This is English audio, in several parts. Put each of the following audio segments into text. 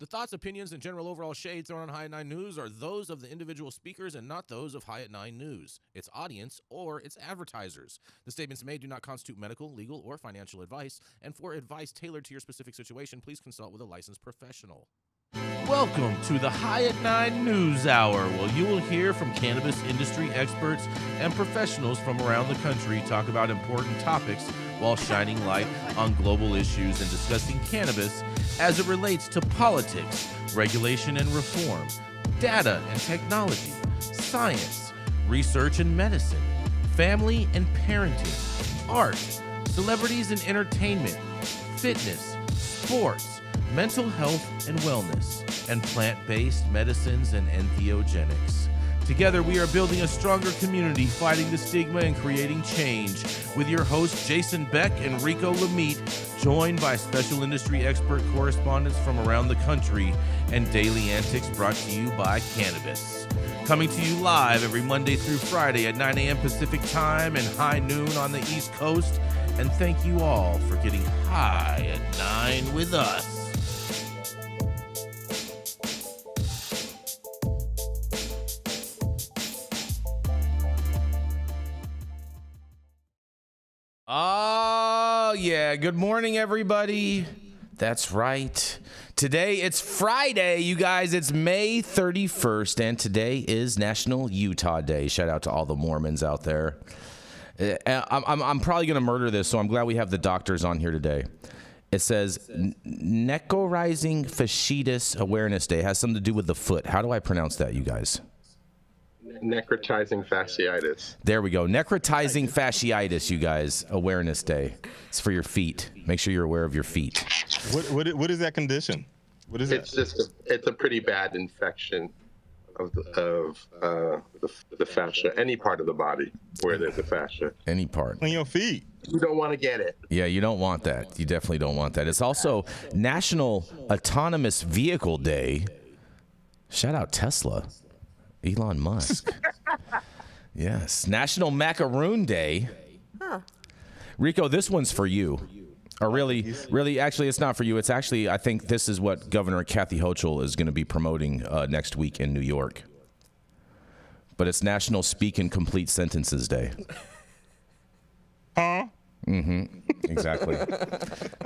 The thoughts, opinions, and general overall shade thrown on High at 9 News are those of the individual speakers and not those of High at 9 News, its audience, or its advertisers. The statements made do not constitute medical, legal, or financial advice, and for advice tailored to your specific situation, please consult with a licensed professional. Welcome to the High at 9 News Hour, where you will hear from cannabis industry experts and professionals from around the country talk about important topics while shining light on global issues and discussing cannabis as it relates to politics, regulation and reform, data and technology, science, research and medicine, family and parenting, art, celebrities and entertainment, fitness, sports, mental health and wellness, and plant-based medicines and entheogenics. Together, we are building a stronger community, fighting the stigma and creating change. With your hosts, Jason Beck and Rico Lamitte, joined by special industry expert correspondents from around the country, and daily antics brought to you by Cannabis. Coming to you live every Monday through Friday at 9 a.m. Pacific Time and high noon on the East Coast. And thank you all for getting high at 9 with us. Oh, yeah. Good morning, everybody. That's right. Today, it's Friday, you guys. It's May 31st, and today is National Utah Day. Shout out to all the Mormons out there. I'm probably going to murder this, so I'm glad we have the doctors on here today. It says Necrotizing Fasciitis Awareness Day. It has something to do with the foot. How do I pronounce that, you guys? Necrotizing Fasciitis. There we go. Necrotizing Fasciitis, you guys. Awareness Day. It's for your feet. Make sure you're aware of your feet. What is that condition? What is it's that? It's a pretty bad infection of the fascia. Any part of the body where there's a fascia. Any part. On your feet. You don't want to get it. Yeah, you don't want that. You definitely don't want that. It's also National Autonomous Vehicle Day. Shout out Tesla. Elon Musk. Yes. National Macaroon Day. Huh. Rico, this one's for you. Or really, actually, it's not for you. It's actually, I think this is what Governor Kathy Hochul is going to be promoting next week in New York. But it's National Speak in Complete Sentences Day. Huh? Mm-hmm. Exactly.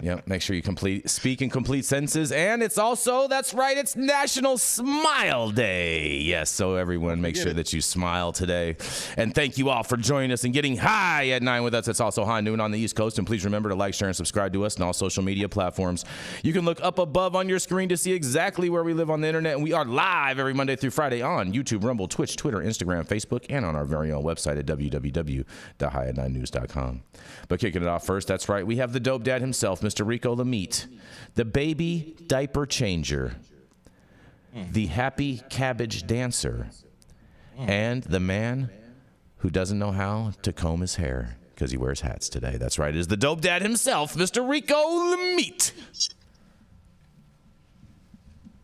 Yep. Make sure you speak in complete sentences. And it's also, that's right, it's National Smile Day. Yes. So everyone, make sure that you smile today. And thank you all for joining us and getting high at 9 with us. It's also high noon on the East Coast. And please remember to like, share, and subscribe to us on all social media platforms. You can look up above on your screen to see exactly where we live on the internet. And we are live every Monday through Friday on YouTube, Rumble, Twitch, Twitter, Instagram, Facebook, and on our very own website at www.highat9news.com. But kicking it off first, that's right, we have the dope dad himself, Mr. Rico Lamitte, the baby diaper changer, the happy cabbage dancer, and the man who doesn't know how to comb his hair because he wears hats today. That's right, it is the dope dad himself, Mr. Rico Lamitte.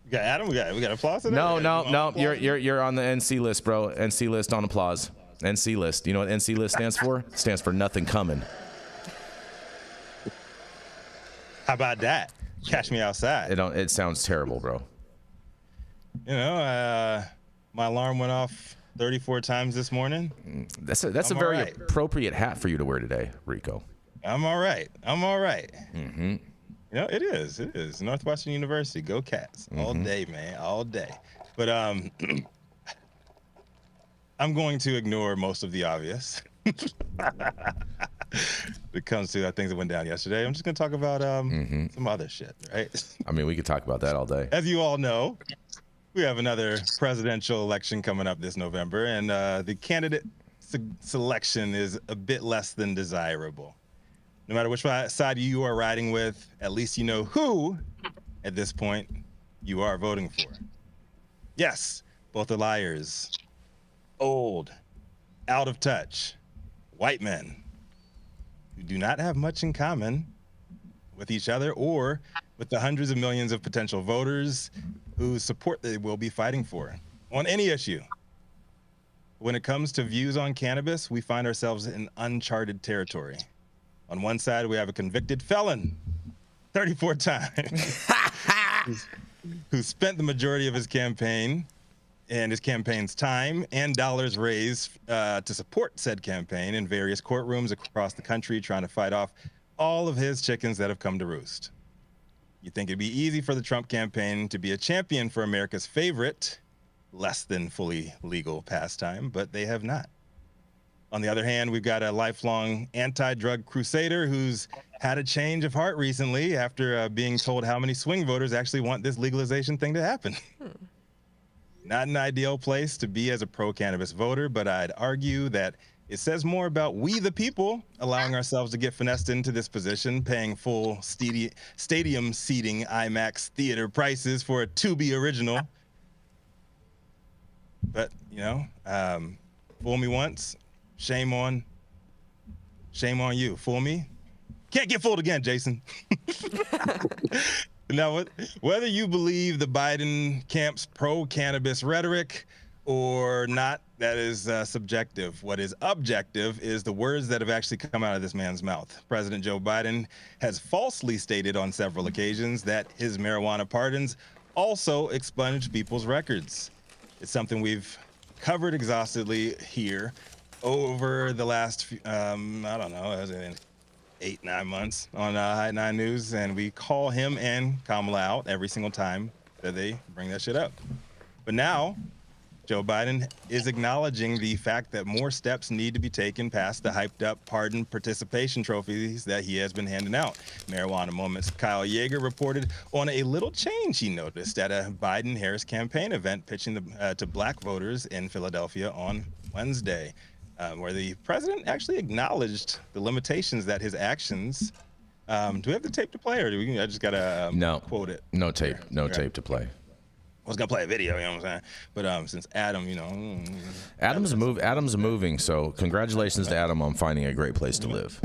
We got Adam. We got applause today. No. You're on the NC list, bro. NC list on applause. NC list. You know what NC list stands for? It stands for nothing coming. How about that? Catch me outside. It sounds terrible, bro. You know, my alarm went off 34 times this morning. That's a very appropriate hat for you to wear today, Rico. I'm all right. Mm-hmm. You know, it is. Northwestern University. Go Cats. All day, man. All day. But I'm going to ignore most of the obvious. It comes to things that went down yesterday. I'm just going to talk about some other shit, right? I mean, we could talk about that all day. As you all know, we have another presidential election coming up this November, and the candidate selection is a bit less than desirable. No matter which side you are riding with, at least you know who, at this point, you are voting for. Yes, both are liars. Old, out of touch, white men who do not have much in common with each other or with the hundreds of millions of potential voters whose support they will be fighting for on any issue. When it comes to views on cannabis, we find ourselves in uncharted territory. On one side, we have a convicted felon, 34 times, who spent the majority of his campaign and his campaign's time and dollars raised to support said campaign in various courtrooms across the country, trying to fight off all of his chickens that have come to roost. You think it'd be easy for the Trump campaign to be a champion for America's favorite, less than fully legal pastime, but they have not. On the other hand, we've got a lifelong anti-drug crusader who's had a change of heart recently after being told how many swing voters actually want this legalization thing to happen. Not an ideal place to be as a pro-cannabis voter, but I'd argue that it says more about we the people allowing ourselves to get finessed into this position, paying full stadium seating IMAX theater prices for a to-be original. But, you know, fool me once, shame on you. Fool me, can't get fooled again, Jason. Now, whether you believe the Biden camp's pro-cannabis rhetoric or not, that is subjective. What is objective is the words that have actually come out of this man's mouth. President Joe Biden has falsely stated on several occasions that his marijuana pardons also expunge people's records. It's something we've covered exhaustively here over the last, I don't know, 8-9 months on High 9 News, and we call him and Kamala out every single time that they bring that shit up. But now, Joe Biden is acknowledging the fact that more steps need to be taken past the hyped-up pardon participation trophies that he has been handing out. Marijuana Moments' Kyle Yeager reported on a little change he noticed at a Biden-Harris campaign event pitching to black voters in Philadelphia on Wednesday. Where the president actually acknowledged the limitations that his actions. Do we have the tape to play, or I just gotta quote it? No tape, tape to play. I was gonna play a video, you know what I'm saying? But since Adam, you know, Adam's moving, so congratulations to Adam on finding a great place to live.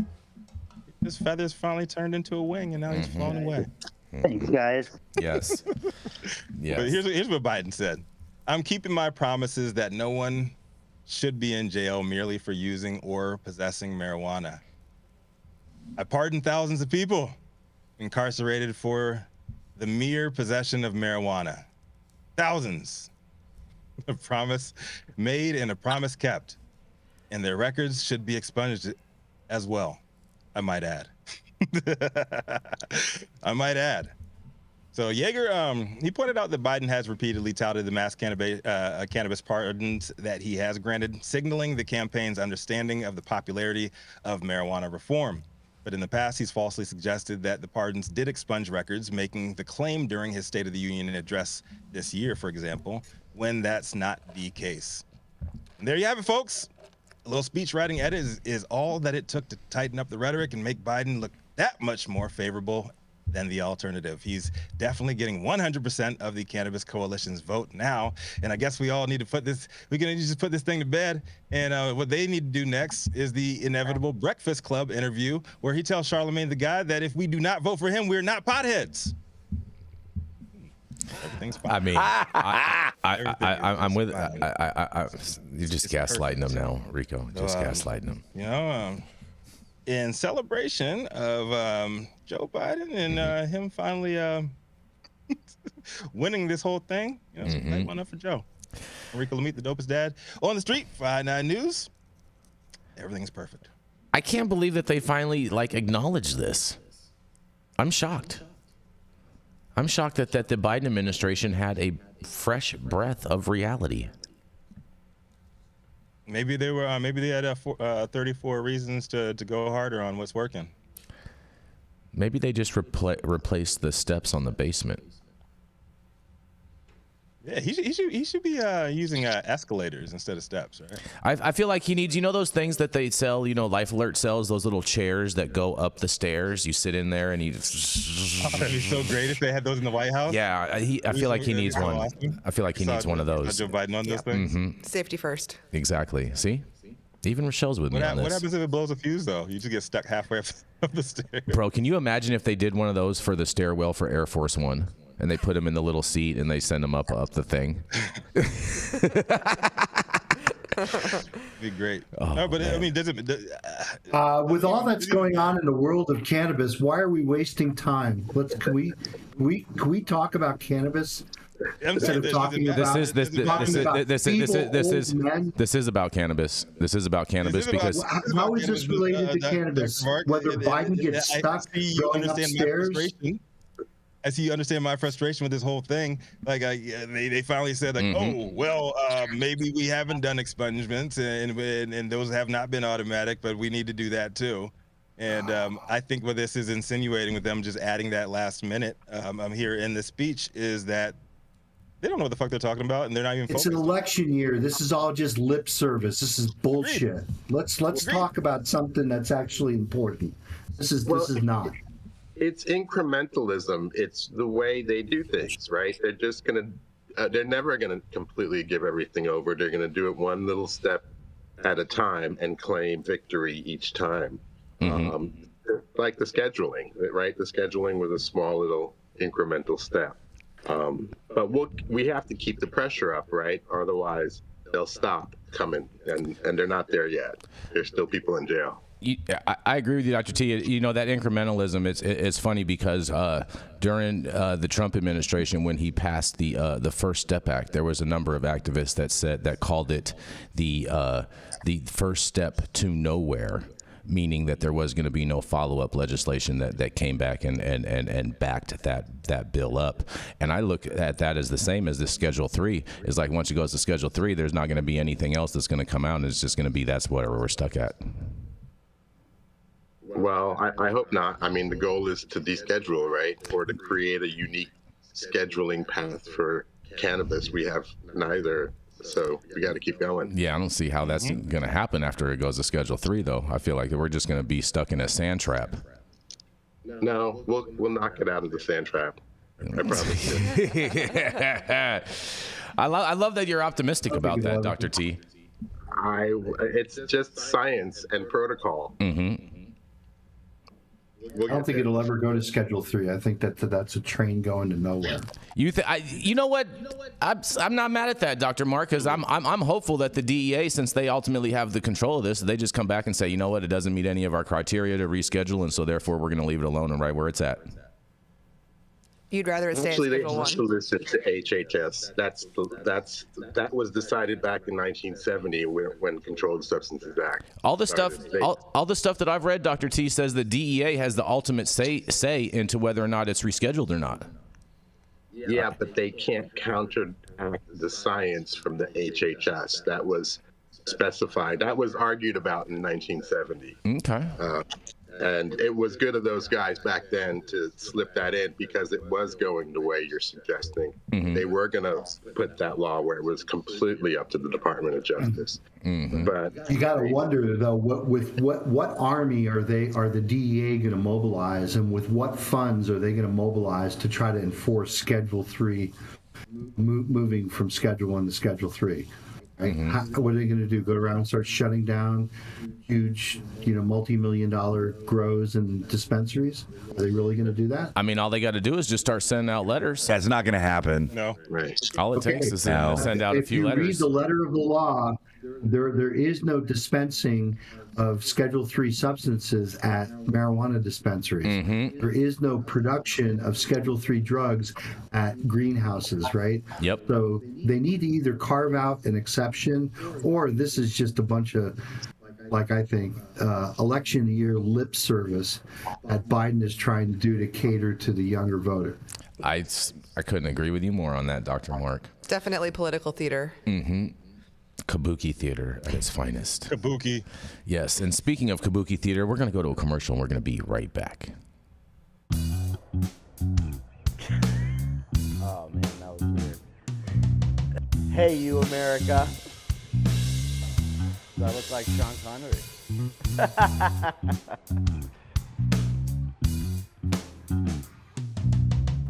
His feathers finally turned into a wing, and now he's flown away. Thanks, guys. Yes. Yes. But here's what Biden said: "I'm keeping my promises that no one should be in jail merely for using or possessing marijuana. I pardon thousands of people incarcerated for the mere possession of marijuana. Thousands. A promise made and a promise kept. And their records should be expunged as well, I might add." I might add. So Yeager, he pointed out that Biden has repeatedly touted the mass cannabis pardons that he has granted, signaling the campaign's understanding of the popularity of marijuana reform. But in the past, he's falsely suggested that the pardons did expunge records, making the claim during his State of the Union address this year, for example, when that's not the case. And there you have it, folks. A little speech writing edit is all that it took to tighten up the rhetoric and make Biden look that much more favorable than the alternative. He's definitely getting 100% of the Cannabis Coalition's vote now. And I guess we all need to put this thing to bed. And what they need to do next is the inevitable Breakfast Club interview where he tells Charlemagne the God that if we do not vote for him, we're not potheads. Everything's fine. I mean, I'm with. You're just gaslighting them now, Rico. Just gaslighting them. You know, in celebration of Joe Biden and him finally winning this whole thing, you know, so one up for Joe. Rico Lamitte, the dopest dad on the street. 5-9 News. Everything's perfect. I can't believe that they finally acknowledged this. I'm shocked. I'm shocked that the Biden administration had a fresh breath of reality. Maybe they were. Maybe they had 34 reasons to go harder on what's working. Maybe they just replaced the steps on the basement. Yeah, he should be using escalators instead of steps, right? I feel like he needs, those things that they sell, Life Alert sells, those little chairs that go up the stairs. You sit in there and he. That'd be so great if they had those in the White House. Yeah, I feel like he needs one. Awesome. I feel like he needs one of those. Joe Biden on those things. Safety first. Exactly. See? Even Rochelle's with me on this. What happens if it blows a fuse, though? You just get stuck halfway up the stairs. Bro, can you imagine if they did one of those for the stairwell for Air Force One? And they put him in the little seat and they send him up the thing. Be great. Oh, no, but man. I mean, with all that's going on in the world of cannabis, why are we wasting time? Can we Can we talk about cannabis instead of talking about this is about cannabis. This is about cannabis because how is this related to cannabis? Whether Biden gets stuck going upstairs. I see you understand my frustration with this whole thing. Like, they finally said, like, oh, well, maybe we haven't done expungements, and those have not been automatic, but we need to do that too. And I think what this is insinuating with them just adding that last minute here in the speech is that they don't know what the fuck they're talking about, and they're not even focused. It's an election year. This is all just lip service. This is bullshit. Let's talk about something that's actually important. This is not. It's incrementalism. It's the way they do things, right? They're just they're never gonna completely give everything over. They're gonna do it one little step at a time and claim victory each time. Like the scheduling, right? The scheduling was a small little incremental step. But we have to keep the pressure up, right? Otherwise, they'll stop coming, and they're not there yet. There's still people in jail. I agree with you, Dr. T. You know, that incrementalism, it's funny because during the Trump administration, when he passed the First Step Act, there was a number of activists that called it the first step to nowhere, meaning that there was going to be no follow-up legislation that came back and backed that bill up. And I look at that as the same as the Schedule 3. It's like once it goes to Schedule 3, there's not going to be anything else that's going to come out, and it's just going to be that's whatever we're stuck at. Well, I hope not. I mean, the goal is to deschedule, right? Or to create a unique scheduling path for cannabis. We have neither. So we got to keep going. Yeah, I don't see how that's going to happen after it goes to Schedule 3, though. I feel like we're just going to be stuck in a sand trap. No, we'll knock it out of the sand trap. I promise you. I love that you're optimistic about that, Dr. T. It's just science and protocol. I don't think it'll ever go to Schedule 3. I think that's a train going to nowhere. You know what? I'm not mad at that, Dr. Mark, because I'm hopeful that the DEA, since they ultimately have the control of this, they just come back and say, you know what, it doesn't meet any of our criteria to reschedule, and so therefore we're going to leave it alone and right where it's at. You'd rather it stay Actually, at they Schedule 1. also listed to HHS. That was decided back in 1970 when Controlled Substances Act. All the stuff that I've read, Dr. T, says the DEA has the ultimate say into whether or not it's rescheduled or not. Yeah, but they can't counteract the science from the HHS. That was specified. That was argued about in 1970. Okay. And it was good of those guys back then to slip that in because it was going the way you're suggesting. They were going to put that law where it was completely up to the Department of Justice. But you got to wonder though, what army are the DEA going to mobilize, and with what funds are they going to mobilize to try to enforce Schedule 3, moving from Schedule 1 to Schedule 3? Right? What are they going to do? Go around and start shutting down huge, multi-million-dollar grows and dispensaries? Are they really going to do that? I mean, all they got to do is just start sending out letters. That's not going to happen. No. right. All it takes is to send out a few letters. If you read the letter of the law, there is no dispensing of Schedule 3 substances at marijuana dispensaries. There is no production of Schedule 3 drugs at greenhouses, right? Yep. So they need to either carve out an exception, or this is just a bunch of, like I think, election year lip service that Biden is trying to do to cater to the younger voter. I couldn't agree with you more on that, Dr. Mark. Definitely political theater. Kabuki theater at its finest. Kabuki. Yes, and speaking of Kabuki theater, we're going to go to a commercial and we're going to be right back. Oh man, that was weird. Hey, you America. Do I look like Sean Connery?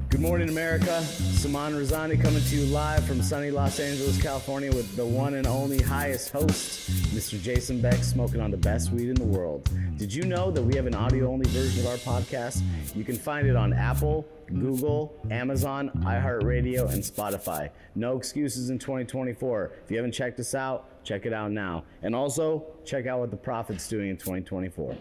Good morning, America. Saman Razani coming to you live from sunny Los Angeles, California with the one and only highest host, Mr. Jason Beck, smoking on the best weed in the world. Did you know that we have an audio-only version of our podcast? You can find it on Apple, Google, Amazon, iHeartRadio, and Spotify. No excuses in 2024. If you haven't checked us out, check it out now. And also, check out what the Prophet's doing in 2024.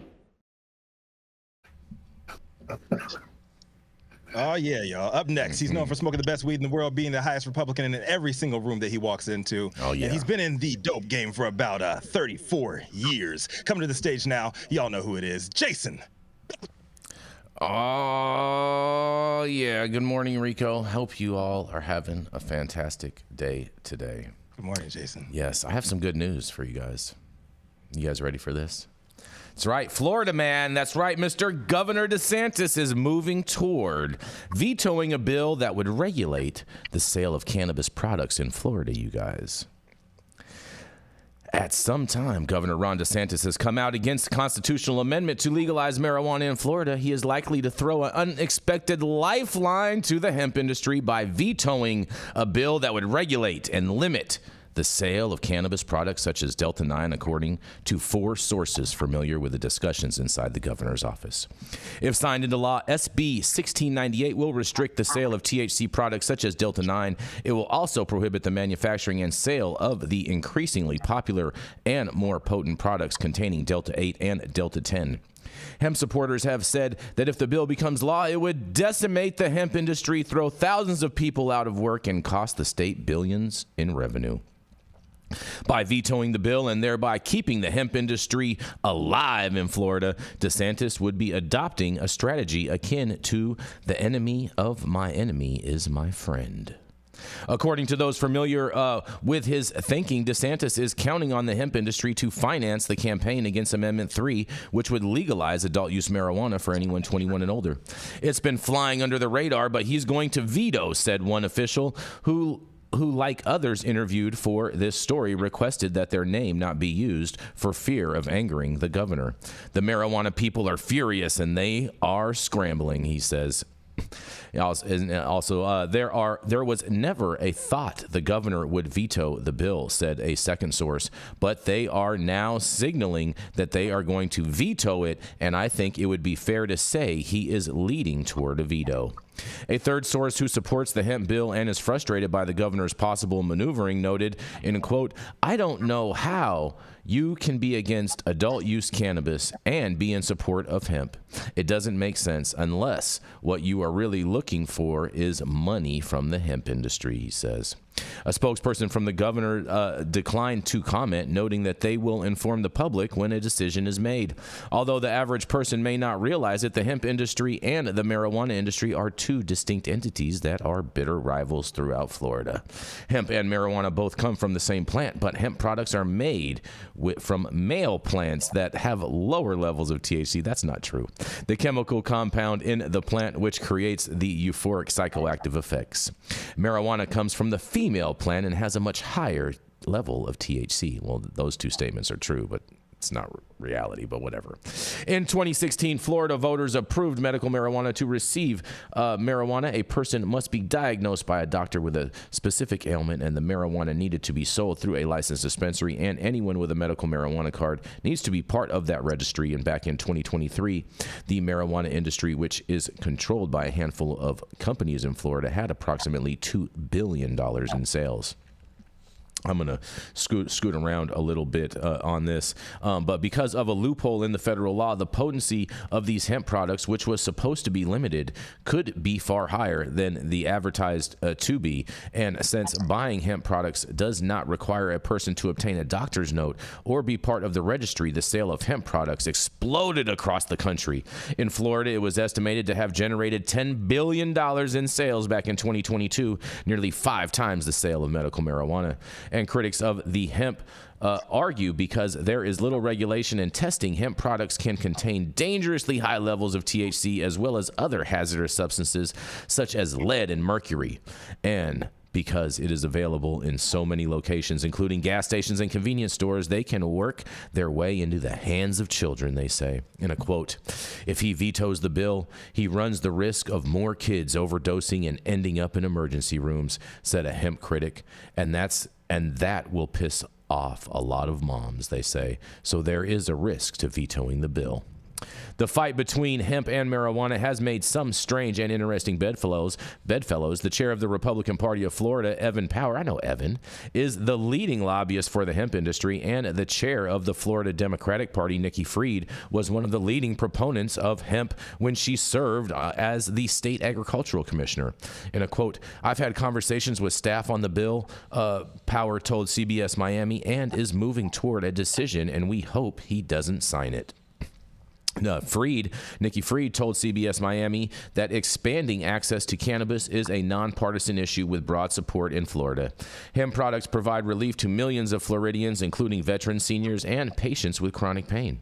Oh, yeah, y'all. Up next, he's known for smoking the best weed in the world, being the highest Republican in every single room that he walks into. Oh, yeah. And he's been in the dope game for about 34 years. Coming to the stage now, y'all know who it is. Jason. Oh, yeah. Good morning, Rico. Hope you all are having a fantastic day today. Good morning, Jason. Yes, I have some good news for you guys. You guys ready for this? That's right, Florida man. That's right, Mr. Governor DeSantis is moving toward vetoing a bill that would regulate the sale of cannabis products in Florida, you guys. At some time, Governor Ron DeSantis has come out against the constitutional amendment to legalize marijuana in Florida. He is likely to throw an unexpected lifeline to the hemp industry by vetoing a bill that would regulate and limit the sale of cannabis products such as Delta-9, according to 4 sources familiar with the discussions inside the governor's office. If signed into law, SB 1698 will restrict the sale of THC products such as Delta-9. It will also prohibit the manufacturing and sale of the increasingly popular and more potent products containing Delta-8 and Delta-10. Hemp supporters have said that if the bill becomes law, it would decimate the hemp industry, throw thousands of people out of work, and cost the state billions in revenue. By vetoing the bill and thereby keeping the hemp industry alive in Florida, DeSantis would be adopting a strategy akin to the enemy of my enemy is my friend. According to those familiar with his thinking, DeSantis is counting on the hemp industry to finance the campaign against Amendment 3, which would legalize adult-use marijuana for anyone 21 and older. It's been flying under the radar, but he's going to veto, said one official who, like others interviewed for this story, requested that their name not be used for fear of angering the governor. The marijuana people are furious and they are scrambling, he says. Also, there was never a thought the governor would veto the bill, said a second source, but they are now signaling that they are going to veto it, and I think it would be fair to say he is leading toward a veto. A third source who supports the hemp bill and is frustrated by the governor's possible maneuvering noted in a quote, "I don't know how you can be against adult use cannabis and be in support of hemp. It doesn't make sense unless what you are really looking for is money from the hemp industry," he says. A spokesperson from the governor declined to comment, noting that they will inform the public when a decision is made. Although the average person may not realize it, the hemp industry and the marijuana industry are two distinct entities that are bitter rivals throughout Florida. Hemp and marijuana both come from the same plant, but hemp products are made from male plants that have lower levels of THC. That's not true. The chemical compound in the plant which creates the euphoric psychoactive effects. Marijuana comes from the female plant and has a much higher level of THC. Well, those two statements are true, but it's not reality, but whatever. In 2016, Florida voters approved medical marijuana. To receive marijuana, a person must be diagnosed by a doctor with a specific ailment, and the marijuana needed to be sold through a licensed dispensary, and anyone with a medical marijuana card needs to be part of that registry. And back in 2023, the marijuana industry, which is controlled by a handful of companies in Florida, had approximately $2 billion in sales. I'm going to scoot around a little bit on this. But because of a loophole in the federal law, the potency of these hemp products, which was supposed to be limited, could be far higher than the advertised to be. And since buying hemp products does not require a person to obtain a doctor's note or be part of the registry, the sale of hemp products exploded across the country. In Florida, it was estimated to have generated $10 billion in sales back in 2022, nearly 5 times the sale of medical marijuana. And critics of the hemp argue because there is little regulation and testing, hemp products can contain dangerously high levels of THC as well as other hazardous substances such as lead and mercury. And because it is available in so many locations, including gas stations and convenience stores, they can work their way into the hands of children, they say. In a quote, "If he vetoes the bill, he runs the risk of more kids overdosing and ending up in emergency rooms," said a hemp critic. And that will piss off a lot of moms, they say. So there is a risk to vetoing the bill. The fight between hemp and marijuana has made some strange and interesting bedfellows. The chair of the Republican Party of Florida, Evan Power, I know Evan, is the leading lobbyist for the hemp industry, and the chair of the Florida Democratic Party, Nikki Fried, was one of the leading proponents of hemp when she served as the state agricultural commissioner. In a quote, "I've had conversations with staff on the bill," Power told CBS Miami, "and is moving toward a decision, and we hope he doesn't sign it." Nikki Fried told CBS Miami that expanding access to cannabis is a nonpartisan issue with broad support in Florida. Hemp products provide relief to millions of Floridians, including veterans, seniors, and patients with chronic pain.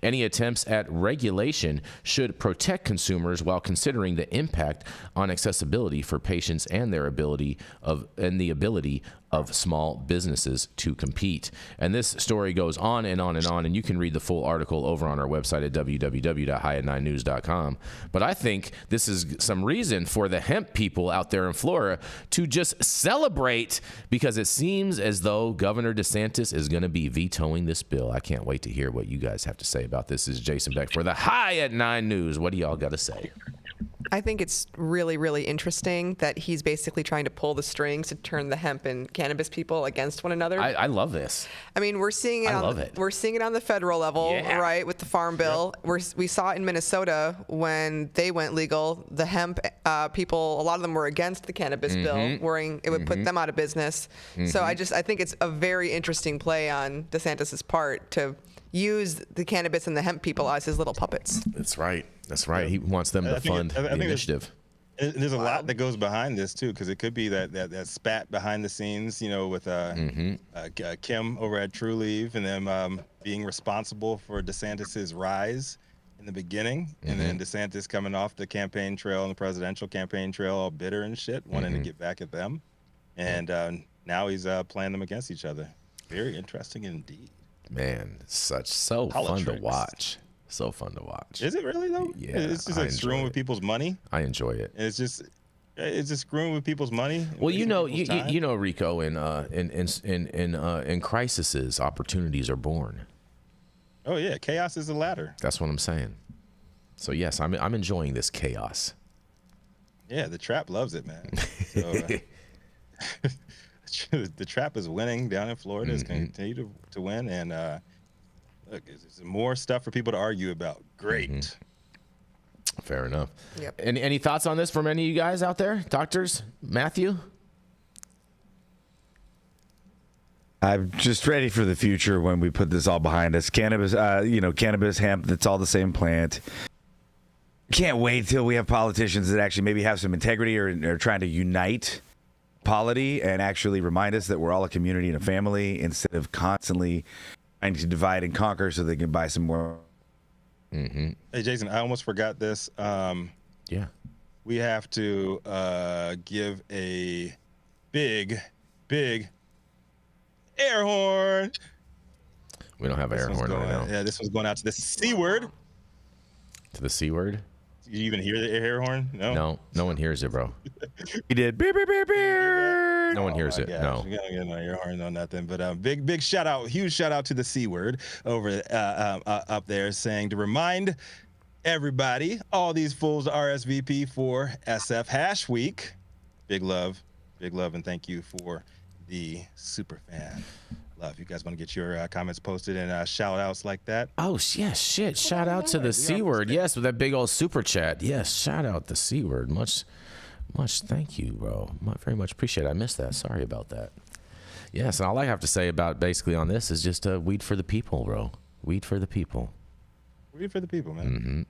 Any attempts at regulation should protect consumers while considering the impact on accessibility for patients and the ability of small businesses to compete. And this story goes on and on and on, and you can read the full article over on our website at www.highat9news.com. But I think this is some reason for the hemp people out there in Florida to just celebrate, because it seems as though Governor DeSantis is going to be vetoing this bill. I can't wait to hear what you guys have to say about this. This is Jason Beck for the High at 9 News. What do y'all got to say? I think it's really, really interesting that he's basically trying to pull the strings to turn the hemp and cannabis people against one another. I love this. I mean, we're seeing it. We're seeing it on the federal level, right, with the Farm Bill. Yep. We saw it in Minnesota when they went legal. The hemp people, a lot of them were against the cannabis bill, worrying it would put them out of business. So I think it's a very interesting play on DeSantis's part to use the cannabis and the hemp people as his little puppets. That's right. That's right. He wants them to fund the initiative. There's a lot that goes behind this too, because it could be that spat behind the scenes, with Kim over at True Leave, and them being responsible for DeSantis's rise in the beginning, and then DeSantis coming off the campaign trail and the presidential campaign trail, all bitter and shit, wanting to get back at them, and now he's playing them against each other. Very interesting indeed. Man, so fun to watch. So fun to watch. Is it really though? Yeah, it's just like screwing with people's money. I enjoy it. And it's just screwing with people's money. Well, you know, Rico, in crises, opportunities are born. Oh yeah, chaos is a ladder. That's what I'm saying. So yes, I'm enjoying this chaos. Yeah, the trap loves it, man. So, the trap is winning down in Florida. It's going to continue to win, and look, there's more stuff for people to argue about. Great. Fair enough. Yep. Any thoughts on this from any of you guys out there, doctors? Matthew? I'm just ready for the future when we put this all behind us. Cannabis, cannabis, hemp, that's all the same plant. Can't wait till we have politicians that actually maybe have some integrity or are trying to unite polity and actually remind us that we're all a community and a family instead of constantly trying to divide and conquer so they can buy some more. Hey, Jason, I almost forgot this. We have to give a big air horn. We don't have an air horn right now. Yeah, this one's going out to the C word. To the C word? You even hear the air horn? No one hears it, bro. He did. Beep, beep, beep, beep. No one hears it. Gosh, No. We gotta get no air horn on nothing. But big shout out, huge shout out to the C word over up there, saying to remind everybody, all these fools, to RSVP for SF Hash Week. Big love, and thank you for the super fan. Love. You guys want to get your comments posted and shout outs like that? Oh, yes, shit. Shout out to the C word. Yes, with that big old super chat. Yes, shout out the C word. Much thank you, bro. Very much appreciate it. I missed that. Sorry about that. Yes, and all I have to say about basically on this is just weed for the people, bro. Weed for the people. Weed for the people, man.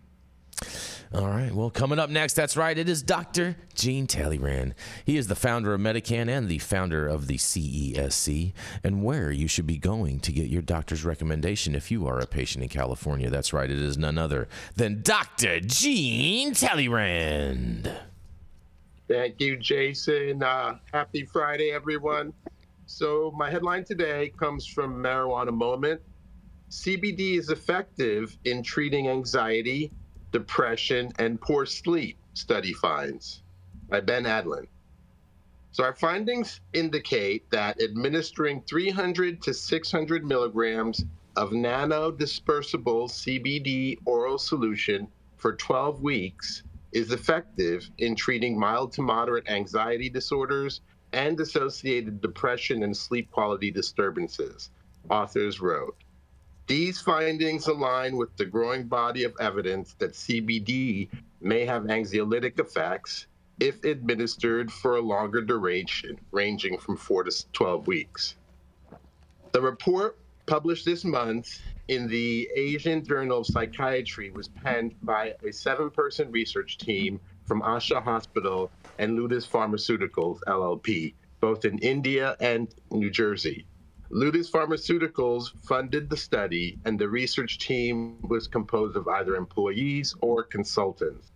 All right. Well, coming up next, that's right, it is Dr. Gene Talleyrand. He is the founder of Medican and the founder of the CESC, and where you should be going to get your doctor's recommendation if you are a patient in California. That's right, it is none other than Dr. Gene Talleyrand. Thank you, Jason. Happy Friday, everyone. So my headline today comes from Marijuana Moment. CBD is effective in treating anxiety, depression, and poor sleep, study finds, by Ben Adlin. So our findings indicate that administering 300 to 600 milligrams of nano-dispersible CBD oral solution for 12 weeks is effective in treating mild to moderate anxiety disorders and associated depression and sleep quality disturbances, authors wrote. These findings align with the growing body of evidence that CBD may have anxiolytic effects if administered for a longer duration, ranging from 4 to 12 weeks. The report published this month in the Asian Journal of Psychiatry was penned by a 7-person research team from Asha Hospital and Ludus Pharmaceuticals, LLP, both in India and New Jersey. Ludus Pharmaceuticals funded the study, and the research team was composed of either employees or consultants.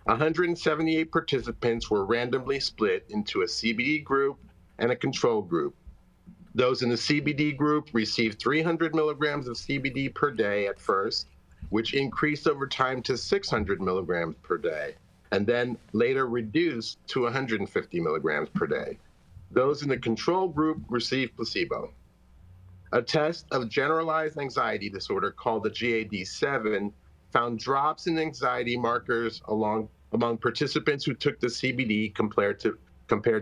178 participants were randomly split into a CBD group and a control group. Those in the CBD group received 300 milligrams of CBD per day at first, which increased over time to 600 milligrams per day, and then later reduced to 150 milligrams per day. Those in the control group received placebo. A test of generalized anxiety disorder called the GAD-7 found drops in anxiety markers among participants who took the CBD compared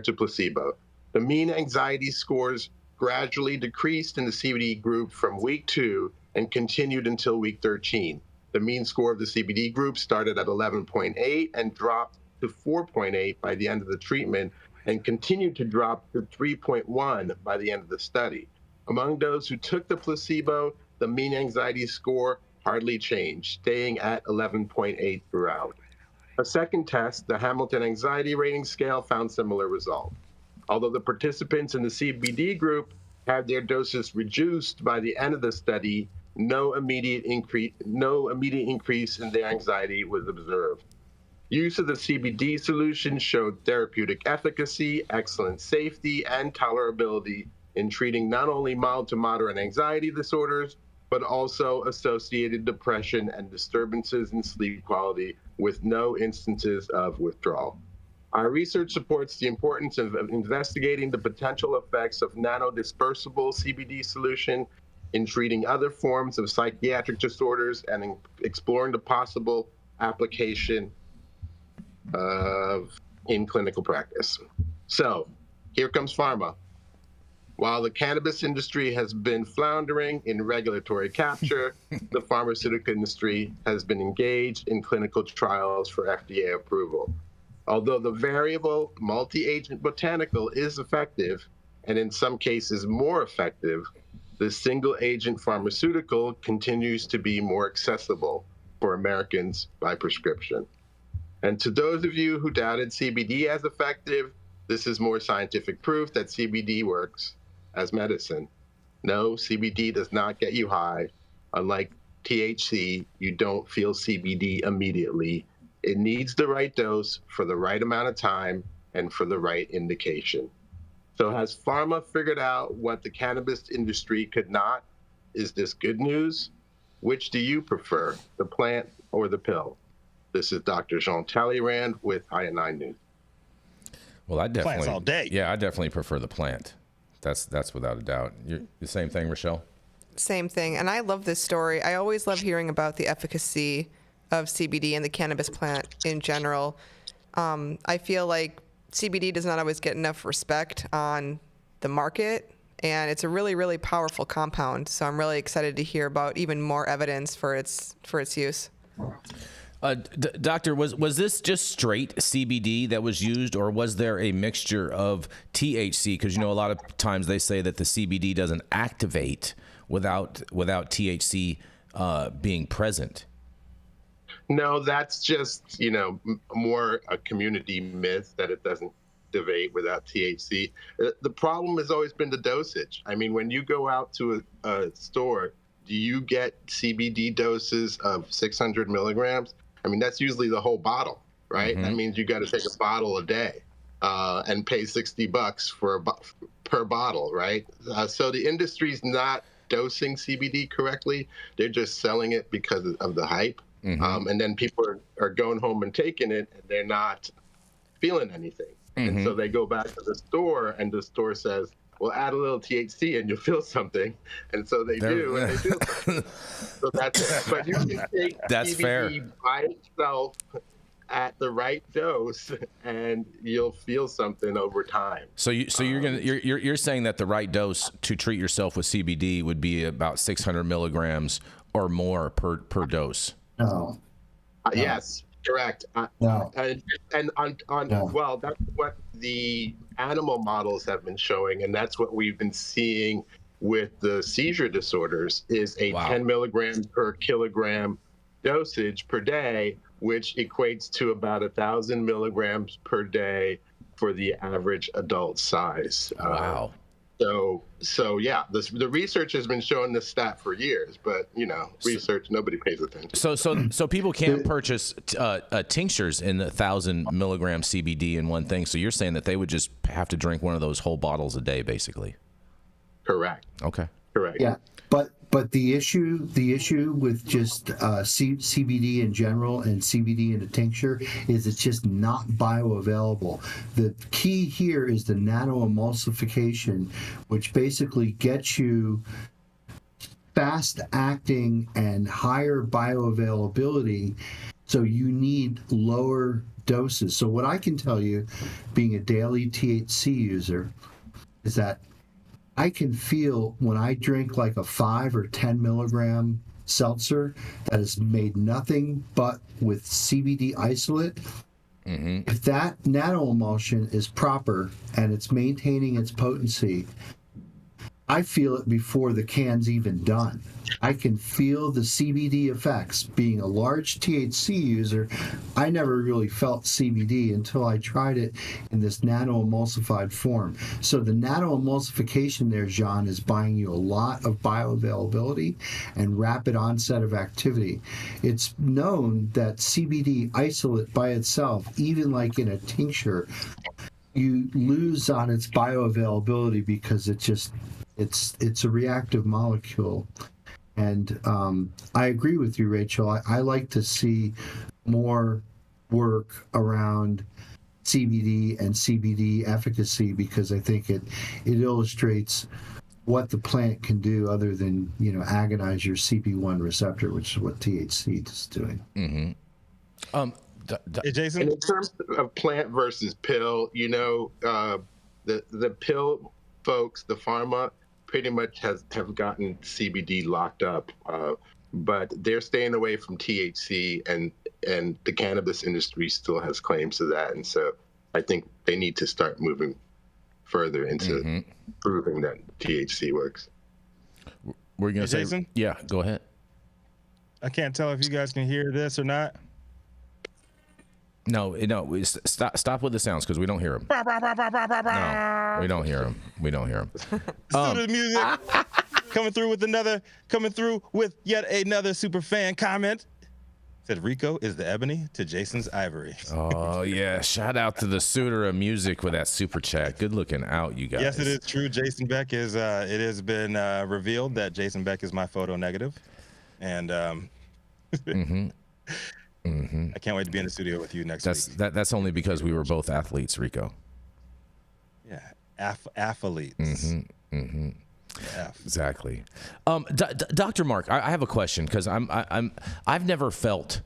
to placebo. The mean anxiety scores gradually decreased in the CBD group from week 2 and continued until week 13. The mean score of the CBD group started at 11.8 and dropped to 4.8 by the end of the treatment and continued to drop to 3.1 by the end of the study. Among those who took the placebo, the mean anxiety score hardly changed, staying at 11.8 throughout. A second test, the Hamilton Anxiety Rating Scale, found similar results. Although the participants in the CBD group had their doses reduced by the end of the study, no immediate increase in their anxiety was observed. Use of the CBD solution showed therapeutic efficacy, excellent safety, and tolerability in treating not only mild to moderate anxiety disorders, but also associated depression and disturbances in sleep quality with no instances of withdrawal. Our research supports the importance of investigating the potential effects of nano-dispersible CBD solution in treating other forms of psychiatric disorders and in exploring the possible application in clinical practice. So here comes pharma. While the cannabis industry has been floundering in regulatory capture, the pharmaceutical industry has been engaged in clinical trials for FDA approval. Although the variable multi-agent botanical is effective, and in some cases more effective, the single-agent pharmaceutical continues to be more accessible for Americans by prescription. And to those of you who doubted CBD as effective, this is more scientific proof that CBD works as medicine. No, CBD does not get you high. Unlike THC, you don't feel CBD immediately. It needs the right dose for the right amount of time and for the right indication. So has pharma figured out what the cannabis industry could not? Is this good news? Which do you prefer, the plant or the pill? This is Dr. Jean Talleyrand with INI News. Well, I definitely, plants all day. Yeah, I definitely prefer the plant. That's without a doubt. You're the same thing, Rachelle? Same thing. And I love this story. I always love hearing about the efficacy of CBD and the cannabis plant in general. I feel like CBD does not always get enough respect on the market, and it's a really, really powerful compound. So I'm really excited to hear about even more evidence for its use. Doctor, was this just straight CBD that was used, or was there a mixture of THC? Because, a lot of times they say that the CBD doesn't activate without THC being present. No, that's just, more a community myth that it doesn't activate without THC. The problem has always been the dosage. I mean, when you go out to a store, do you get CBD doses of 600 milligrams? I mean, that's usually the whole bottle, right? Mm-hmm. That means you got to take a bottle a day and pay $60 per bottle, right? So the industry's not dosing CBD correctly. They're just selling it because of the hype. Mm-hmm. And then people are going home and taking it, and they're not feeling anything. Mm-hmm. And so they go back to the store, and the store says, well, add a little THC and you'll feel something. And so they do, and they feel something. So that's it. But you can take that's CBD fair. by itself at the right dose, and you'll feel something over time. So you're saying that the right dose to treat yourself with CBD would be about 600 milligrams or more per dose. No. Yes, correct. No. No. Well, that's what the animal models have been showing, and that's what we've been seeing with the seizure disorders is a 10 milligram per kilogram dosage per day, which equates to about 1,000 milligrams per day for the average adult size. Wow. So yeah, the research has been showing this stat for years, but research, nobody pays attention. So people can't purchase tinctures in the 1,000 milligram CBD in one thing. So you're saying that they would just have to drink one of those whole bottles a day, basically. Correct. Okay. Correct. Yeah, but the issue with just CBD in general and CBD in a tincture is it's just not bioavailable. The key here is the nanoemulsification, which basically gets you fast acting and higher bioavailability. So you need lower doses. So what I can tell you, being a daily THC user, is that I can feel when I drink like a 5 or 10 milligram seltzer that is made nothing but with CBD isolate. If that nanoemulsion is proper and it's maintaining its potency, I feel it before the can's even done. I can feel the CBD effects. Being a large THC user, I never really felt CBD until I tried it in this nanoemulsified form. So the nanoemulsification there, John, is buying you a lot of bioavailability and rapid onset of activity. It's known that CBD isolate by itself, even like in a tincture, you lose on its bioavailability because it's a reactive molecule. And I agree with you, Rachel. I like to see more work around CBD and CBD efficacy because I think it illustrates what the plant can do other than, agonize your CB1 receptor, which is what THC is doing. Hey, Jason? And in terms of plant versus pill, the pill folks, the pharma, pretty much have gotten CBD locked up, but they're staying away from THC, and the cannabis industry still has claims to that. And so I think they need to start moving further into proving that THC works. We're going to say, Jason? Yeah, go ahead. I can't tell if you guys can hear this or not. No, stop with the sounds because we don't hear them. No, we don't hear them. We don't hear them. The music coming through with yet another super fan comment. Said Rico is the ebony to Jason's ivory. Oh yeah, shout out to the suitor of music with that super chat. Good looking out, you guys. Yes, it is true. Jason Beck is. It has been revealed that Jason Beck is my photo negative, and I can't wait to be in the studio with you next week. That's only because we were both athletes, Rico. Yeah, athletes. Exactly. Dr. Mark, I have a question because I've never felt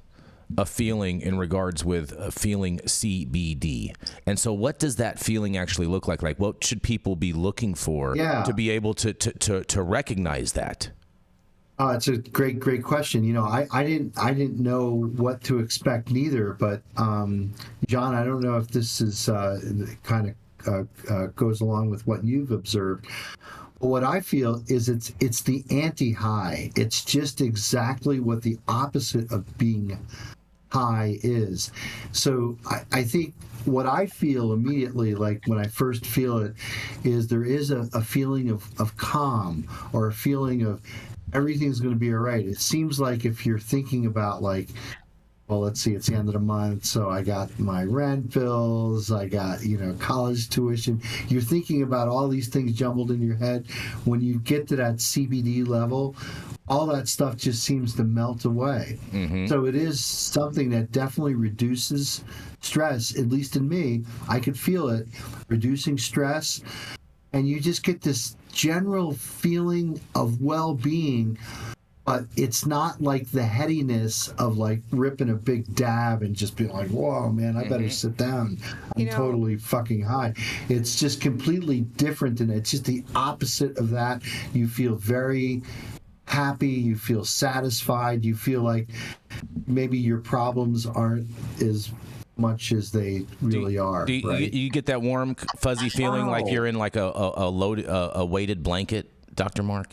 a feeling in regards with feeling CBD, and so what does that feeling actually look like? Like, what should people be looking for to be able to recognize that? It's a great question. I didn't know what to expect neither, but John, I don't know if this is kind of goes along with what you've observed. But what I feel is it's the anti-high. It's just exactly what the opposite of being high is. So I think what I feel immediately, like when I first feel it, is there is a feeling of calm or a feeling of everything's going to be all right. It seems like if you're thinking about well, let's see, it's the end of the month, so I got my rent bills, I got, college tuition. You're thinking about all these things jumbled in your head. When you get to that CBD level, all that stuff just seems to melt away. So it is something that definitely reduces stress, at least in me. I could feel it, reducing stress. and you just get this general feeling of well-being, but it's not like the headiness of like ripping a big dab and just being like, whoa, man, I better sit down. I'm totally fucking high. It's just completely different, and it's just the opposite of that. You feel very happy, you feel satisfied, you feel like maybe your problems aren't as much as they really are. Right? You get that warm, fuzzy feeling like you're in like a weighted blanket, Dr. Mark?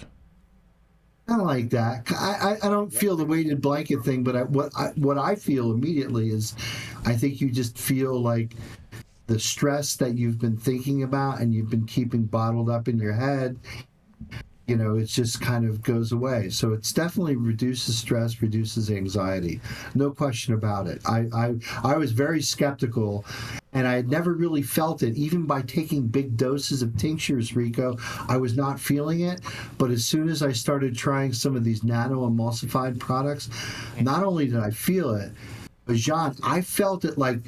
Kind of like that. I don't feel the weighted blanket thing, but what I feel immediately is I think you just feel like the stress that you've been thinking about and you've been keeping bottled up in your head, it just kind of goes away. So it's definitely reduces stress, reduces anxiety. No question about it. I was very skeptical, and I had never really felt it. Even by taking big doses of tinctures, Rico, I was not feeling it. But as soon as I started trying some of these nano-emulsified products, not only did I feel it, but Jean, I felt it like...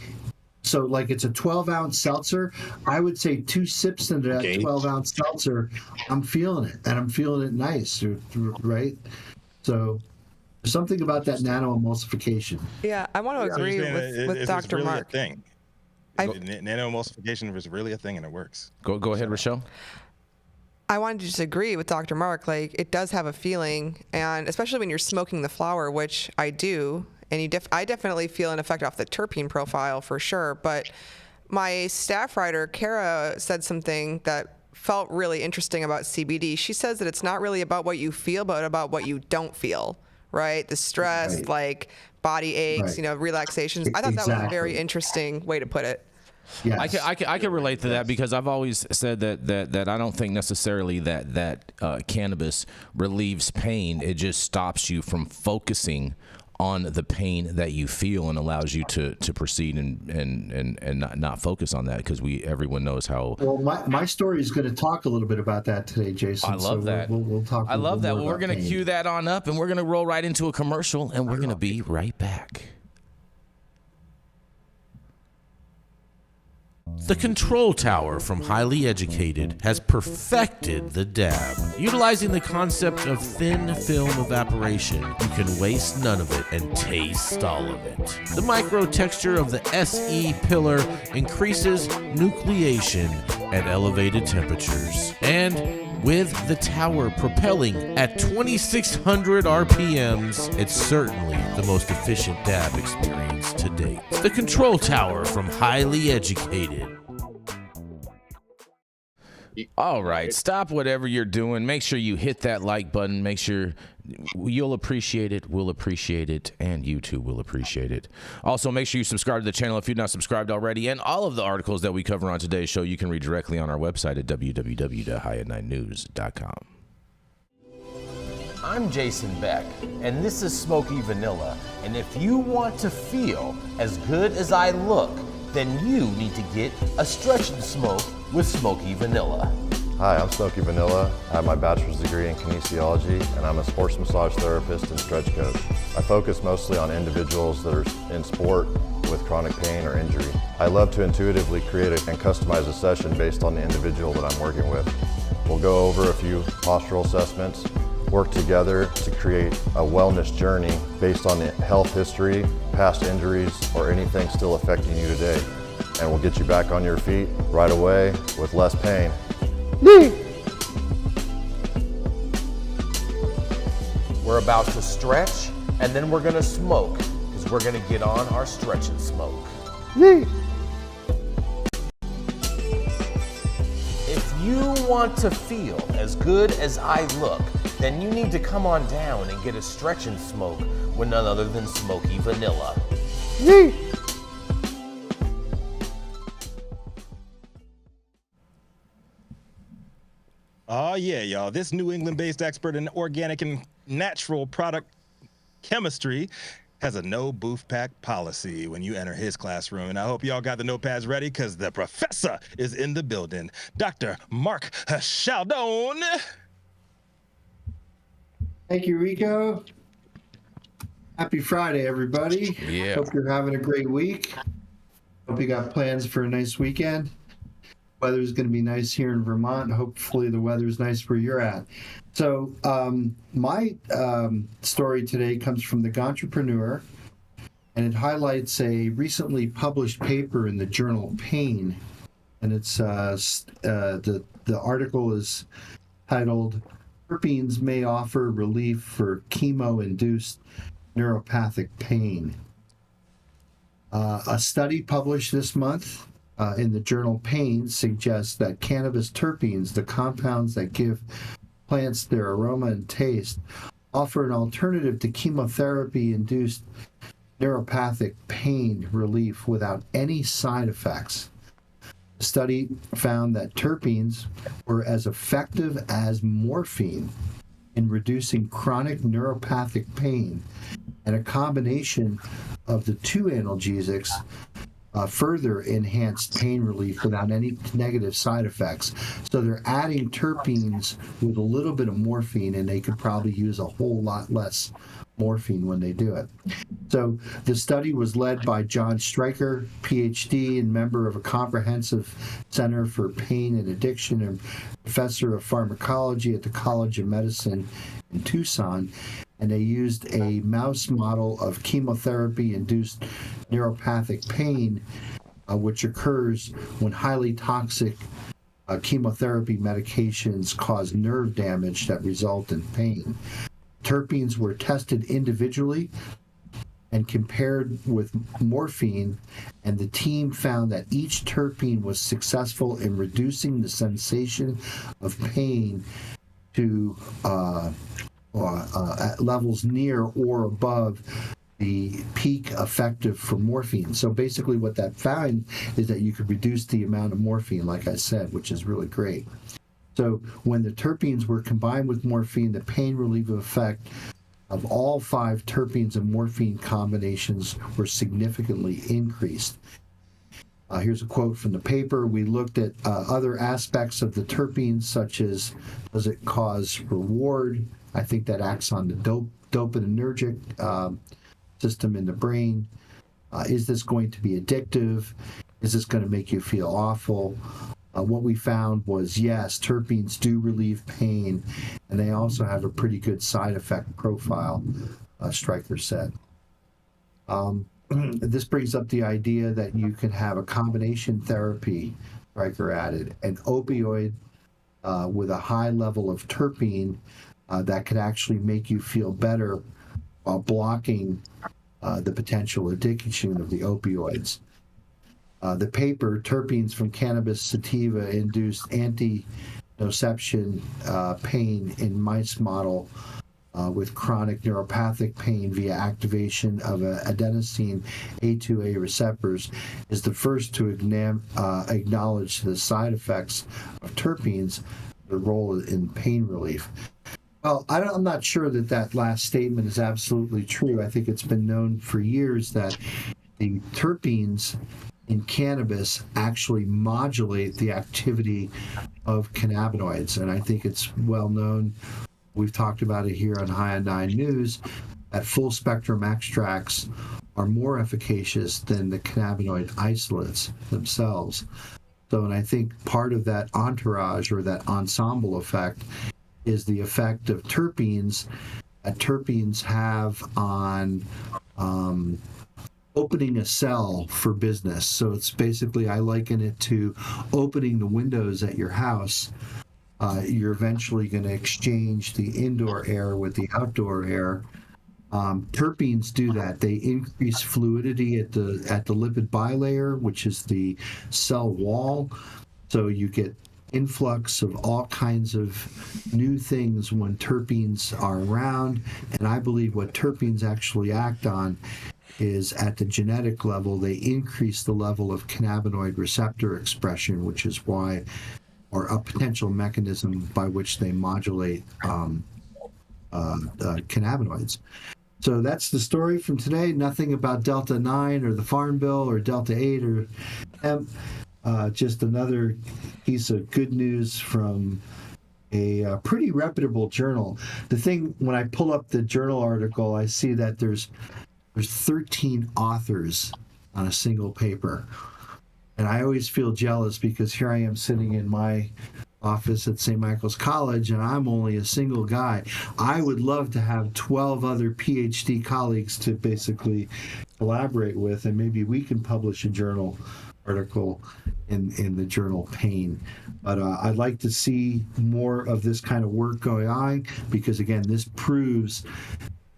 So, like, it's a 12-ounce seltzer. I would say 2 sips into that 12-ounce seltzer, I'm feeling it, and I'm feeling it nice, right? So, there's something about that nano-emulsification. Yeah, I want to agree with Dr. Really Mark. A thing. Nano-emulsification is really a thing, and it works. Go ahead, Rachelle. I wanted to just agree with Dr. Mark. Like, it does have a feeling, and especially when you're smoking the flower, which I do. And I definitely feel an effect off the terpene profile for sure. But my staff writer, Kara, said something that felt really interesting about CBD. She says that it's not really about what you feel, but about what you don't feel, right? The stress, like body aches, relaxations. I thought that was a very interesting way to put it. Yes. I can relate to that because I've always said that I don't think necessarily that cannabis relieves pain. It just stops you from focusing on the pain that you feel and allows you to proceed and not focus on that, because everyone knows how. Well, my story is going to talk a little bit about that today, Jason. I love that. We'll talk. I love that. Well, we're going to cue that on up, and we're going to roll right into a commercial, and we're going to be right back. The Control Tower from Highly Educated has perfected the dab. Utilizing the concept of thin film evaporation, you can waste none of it and taste all of it. The micro texture of the SE pillar increases nucleation at elevated temperatures. And with the tower propelling at 2,600 RPMs, it's certainly the most efficient dab experience to date. The Control Tower from Highly Educated. All right, stop whatever you're doing. Make sure you hit that like button. Make sure you'll appreciate it, we'll appreciate it, and you too will appreciate it. Also, make sure you subscribe to the channel if you're not subscribed already, and all of the articles that we cover on today's show you can read directly on our website at www.highat9news.com. I'm Jason Beck, and this is Smoky Vanilla, and if you want to feel as good as I look, then you need to get a stretch and smoke with Smoky Vanilla. Hi, I'm Smoky Vanilla. I have my bachelor's degree in kinesiology, and I'm a sports massage therapist and stretch coach. I focus mostly on individuals that are in sport with chronic pain or injury. I love to intuitively create and customize a session based on the individual that I'm working with. We'll go over a few postural assessments, work together to create a wellness journey based on the health history, past injuries, or anything still affecting you today. And we'll get you back on your feet right away with less pain. We're about to stretch, and then we're gonna smoke, because we're gonna get on our stretch and smoke. If you want to feel as good as I look, then you need to come on down and get a stretch and smoke with none other than Smoky Vanilla. Oh yeah, y'all. This New England-based expert in organic and natural product chemistry has a no booth pack policy when you enter his classroom. And I hope y'all got the notepads ready, because the professor is in the building. Dr. Mark Scialdone. Thank you, Rico. Happy Friday, everybody. Yeah. Hope you're having a great week. Hope you got plans for a nice weekend. Weather's going to be nice here in Vermont. Hopefully the weather's nice where you're at. So my story today comes from the Entrepreneur, and it highlights a recently published paper in the journal Pain. And it's the article is titled, "Terpenes May Offer Relief for Chemo-Induced Neuropathic Pain." A study published this month in the journal Pain suggests that cannabis terpenes, the compounds that give plants their aroma and taste, offer an alternative to chemotherapy-induced neuropathic pain relief without any side effects. The study found that terpenes were as effective as morphine in reducing chronic neuropathic pain, and a combination of the two analgesics further enhanced pain relief without any negative side effects. So they're adding terpenes with a little bit of morphine, and they could probably use a whole lot less morphine when they do it. So the study was led by John Stryker, PhD and member of a comprehensive center for pain and addiction and professor of pharmacology at the College of Medicine in Tucson. And they used a mouse model of chemotherapy-induced neuropathic pain, which occurs when highly toxic chemotherapy medications cause nerve damage that result in pain. Terpenes were tested individually and compared with morphine, and the team found that each terpene was successful in reducing the sensation of pain to at levels near or above the peak effective for morphine. So basically what that found is that you could reduce the amount of morphine, like I said, which is really great. So when the terpenes were combined with morphine, the pain relief effect of all 5 terpenes and morphine combinations were significantly increased. Here's a quote from the paper. "We looked at other aspects of the terpenes, such as, does it cause reward? I think that acts on the dopaminergic system in the brain. Is this going to be addictive? Is this going to make you feel awful?" What we found was, yes, terpenes do relieve pain, and they also have a pretty good side effect profile, Stryker said. This brings up the idea that you can have a combination therapy, Stryker added, an opioid with a high level of terpene that could actually make you feel better while blocking the potential addiction of the opioids. The paper, "Terpenes from Cannabis Sativa Induced Anti-Nociception Pain in Mice Model with Chronic Neuropathic Pain via Activation of Adenosine A2A Receptors," is the first to acknowledge the side effects of terpenes, the role in pain relief. Well, I'm not sure that that last statement is absolutely true. I think it's been known for years that the terpenes in cannabis actually modulate the activity of cannabinoids. And I think it's well known, we've talked about it here on High on 9 News, that full spectrum extracts are more efficacious than the cannabinoid isolates themselves. So, and I think part of that entourage or that ensemble effect is the effect of terpenes that terpenes have on opening a cell for business. So it's basically, I liken it to opening the windows at your house. You're eventually going to exchange the indoor air with the outdoor air. Terpenes do that. They increase fluidity at the lipid bilayer, which is the cell wall. So you get influx of all kinds of new things when terpenes are around. And I believe what terpenes actually act on is at the genetic level, they increase the level of cannabinoid receptor expression, which is why, or a potential mechanism by which they modulate cannabinoids. So that's the story from today. Nothing about Delta 9 or the Farm Bill or Delta 8 or hemp. Just another piece of good news from a pretty reputable journal. The thing, when I pull up the journal article, I see that there's 13 authors on a single paper. And I always feel jealous because here I am sitting in my office at St. Michael's College, and I'm only a single guy. I would love to have 12 other PhD colleagues to basically collaborate with, and maybe we can publish a journal article in the journal Pain. But I'd like to see more of this kind of work going on, because again, this proves,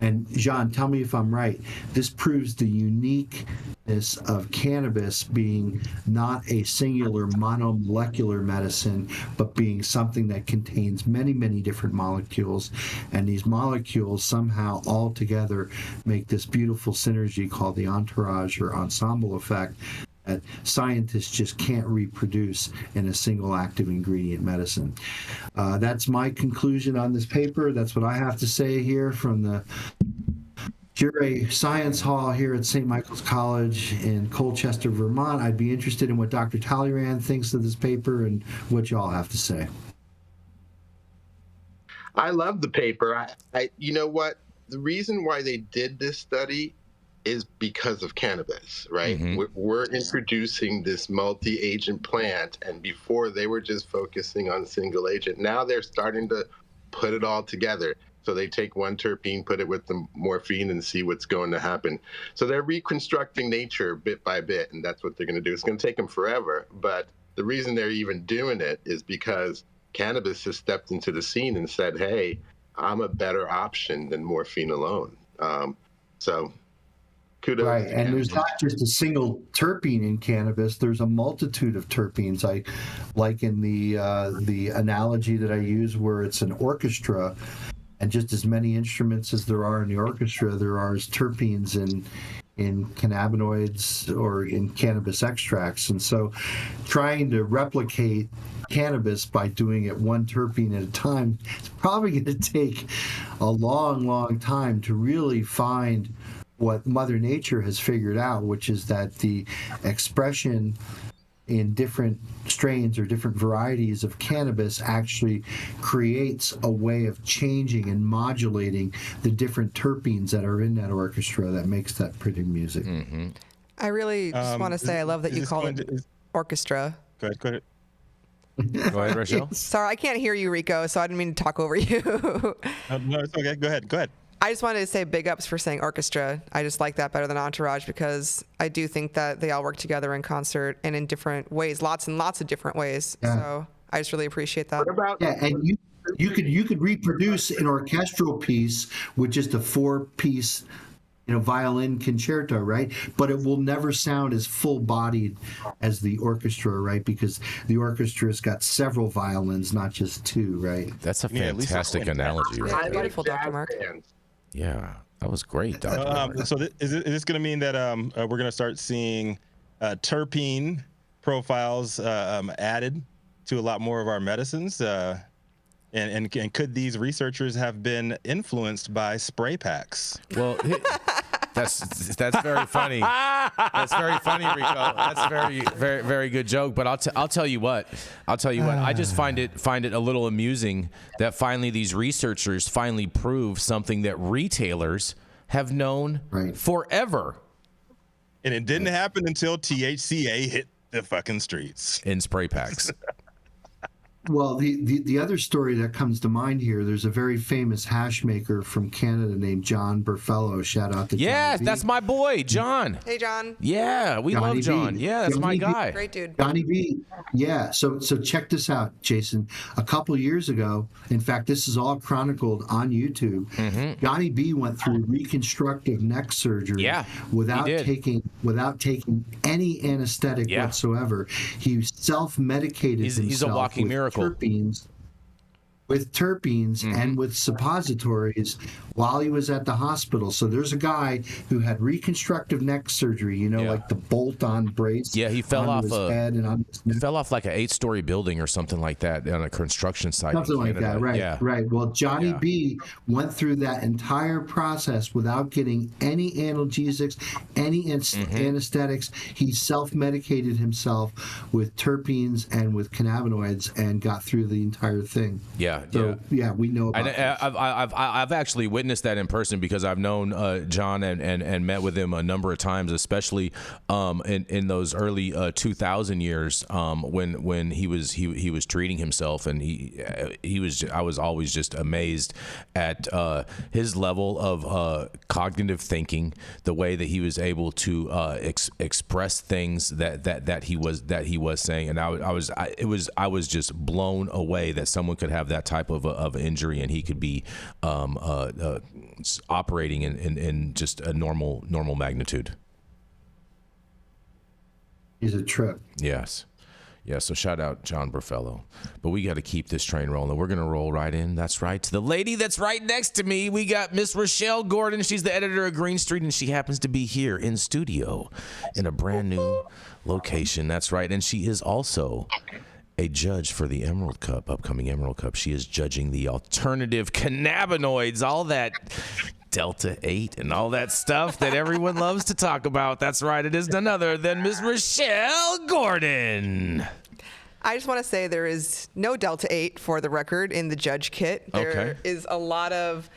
and Jean, tell me if I'm right, this proves the uniqueness of cannabis being not a singular monomolecular medicine, but being something that contains many, many different molecules. And these molecules somehow all together make this beautiful synergy called the entourage or ensemble effect that scientists just can't reproduce in a single active ingredient medicine. That's my conclusion on this paper. That's what I have to say here from the Curie Science Hall here at St. Michael's College in Colchester, Vermont. I'd be interested in what Dr. Talleyrand thinks of this paper and what y'all have to say. I love the paper. You know what? The reason why they did this study is because of cannabis, right? Mm-hmm. We're introducing this multi-agent plant, and before they were just focusing on single agent. Now they're starting to put it all together. So they take one terpene, put it with the morphine, and see what's going to happen. So they're reconstructing nature bit by bit, and that's what they're going to do. It's going to take them forever, but the reason they're even doing it is because cannabis has stepped into the scene and said, hey, I'm a better option than morphine alone. So kudos. Right, and there's not just a single terpene in cannabis. There's a multitude of terpenes. I like in the analogy that I use where it's an orchestra, and just as many instruments as there are in the orchestra, there are terpenes in cannabinoids or in cannabis extracts. And so trying to replicate cannabis by doing it one terpene at a time, it's probably going to take a long, long time to really find what Mother Nature has figured out, which is that the expression in different strains or different varieties of cannabis actually creates a way of changing and modulating the different terpenes that are in that orchestra that makes that pretty music. Mm-hmm. I really just want to say I love that you call it orchestra. Go ahead. Go ahead, Rachelle. Sorry, I can't hear you, Rico, so I didn't mean to talk over you. No, it's okay. Go ahead. I just wanted to say big ups for saying orchestra. I just like that better than entourage because I do think that they all work together in concert and in different ways, lots and lots of different ways. Yeah. So I just really appreciate that. What about and you could reproduce an orchestral piece with just a 4-piece violin concerto, right? But it will never sound as full-bodied as the orchestra, right? Because the orchestra's got several violins, not just 2, right? That's a fantastic analogy, right? Yeah, beautiful, Dr. Mark. Yeah, that was great, Dr. So is this going to mean that we're going to start seeing terpene profiles added to a lot more of our medicines? And could these researchers have been influenced by spray packs? Well, that's very funny. That's very funny, Rico. That's very, very good joke. But I'll tell you what. I just find it a little amusing that finally these researchers finally prove something that retailers have known forever. And it didn't happen until THCA hit the fucking streets in spray packs. Well, the other story that comes to mind here, there's a very famous hash maker from Canada named John Burfello. Shout out to John. Yeah, that's my boy, John. Hey, John. Yeah, we love John. Yeah, that's my guy. Great dude. Johnny B. Yeah, so check this out, Jason. A couple years ago, in fact, this is all chronicled on YouTube. Mm-hmm. Johnny B went through reconstructive neck surgery without taking any anesthetic whatsoever. He self-medicated himself. He's a walking miracle. With terpenes and with suppositories while he was at the hospital. So there's a guy who had reconstructive neck surgery, like the bolt-on brace. Yeah, he fell off his head and on his neck. He fell off like an 8-story building or something like that on a construction site. Something like that, right? Yeah. Right. Well, Johnny B went through that entire process without getting any analgesics, any anesthetics. He self-medicated himself with terpenes and with cannabinoids and got through the entire thing. Yeah. yeah, we know about and this. I've actually witnessed that in person because I've known John and met with him a number of times, especially in those early 2000 years when he was treating himself, and I was always just amazed at his level of cognitive thinking, the way that he was able to express things that he was saying, and I was just blown away that someone could have that type of injury and he could be operating in just a normal magnitude. He's a trip. Yes. Yeah, so shout out John Burfello. But we got to keep this train rolling. We're going to roll right in. That's right. To the lady that's right next to me, we got Miss Rachelle Gordon. She's the editor of Green Street, and she happens to be here in studio in a brand new location. That's right. And she is also a judge for the Emerald Cup, upcoming Emerald Cup. She is judging the alternative cannabinoids, all that Delta 8 and all that stuff that everyone loves to talk about. That's right. It is none other than Ms. Rachelle Gordon. I just want to say there is no Delta 8 for the record in the judge kit. There is a lot of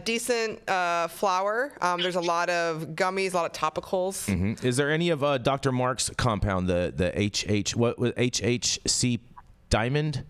decent flour. There's a lot of gummies, a lot of topicals. Mm-hmm. Is there any of Dr. Mark's compound, the HHC Diamond?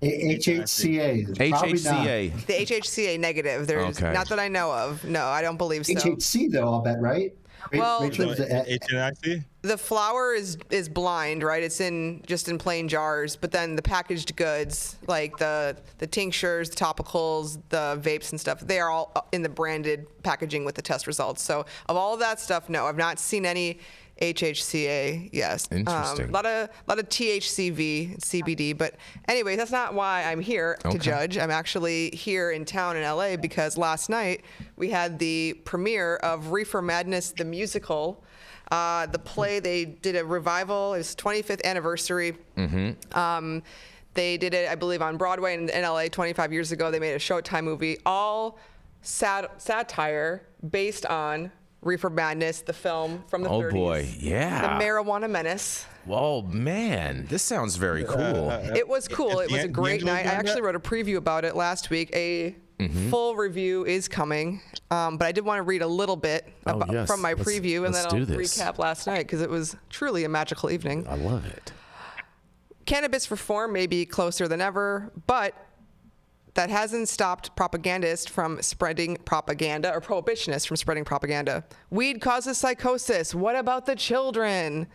HHCA. HHCA. The HHCA negative. There's not that I know of. No, I don't believe so. HHC though, I'll bet, right? Well, HNIC? the flour is blind, right? It's just in plain jars, but then the packaged goods, like the tinctures, the topicals, the vapes and stuff, they are all in the branded packaging with the test results. So of all of that stuff, no, I've not seen any HHCA. Yes. Interesting. A lot of THCV, CBD, but anyway, that's not why I'm here to judge. I'm actually here in town in LA because last night we had the premiere of Reefer Madness the musical. The play, they did a revival. It was 25th anniversary. Mm-hmm. They did it, I believe, on Broadway in LA 25 years ago. They made a Showtime movie, all satire based on Reefer Madness, the film from the 30s. Oh boy, yeah. The Marijuana Menace. Whoa, man, this sounds very cool. It was cool. It was a great night. I actually wrote a preview about it last week. A full review is coming, but I did want to read a little bit from my preview, and then I'll recap last night because it was truly a magical evening. I love it. Cannabis reform may be closer than ever, but that hasn't stopped propagandists from spreading propaganda, or prohibitionists from spreading propaganda. Weed causes psychosis. What about the children?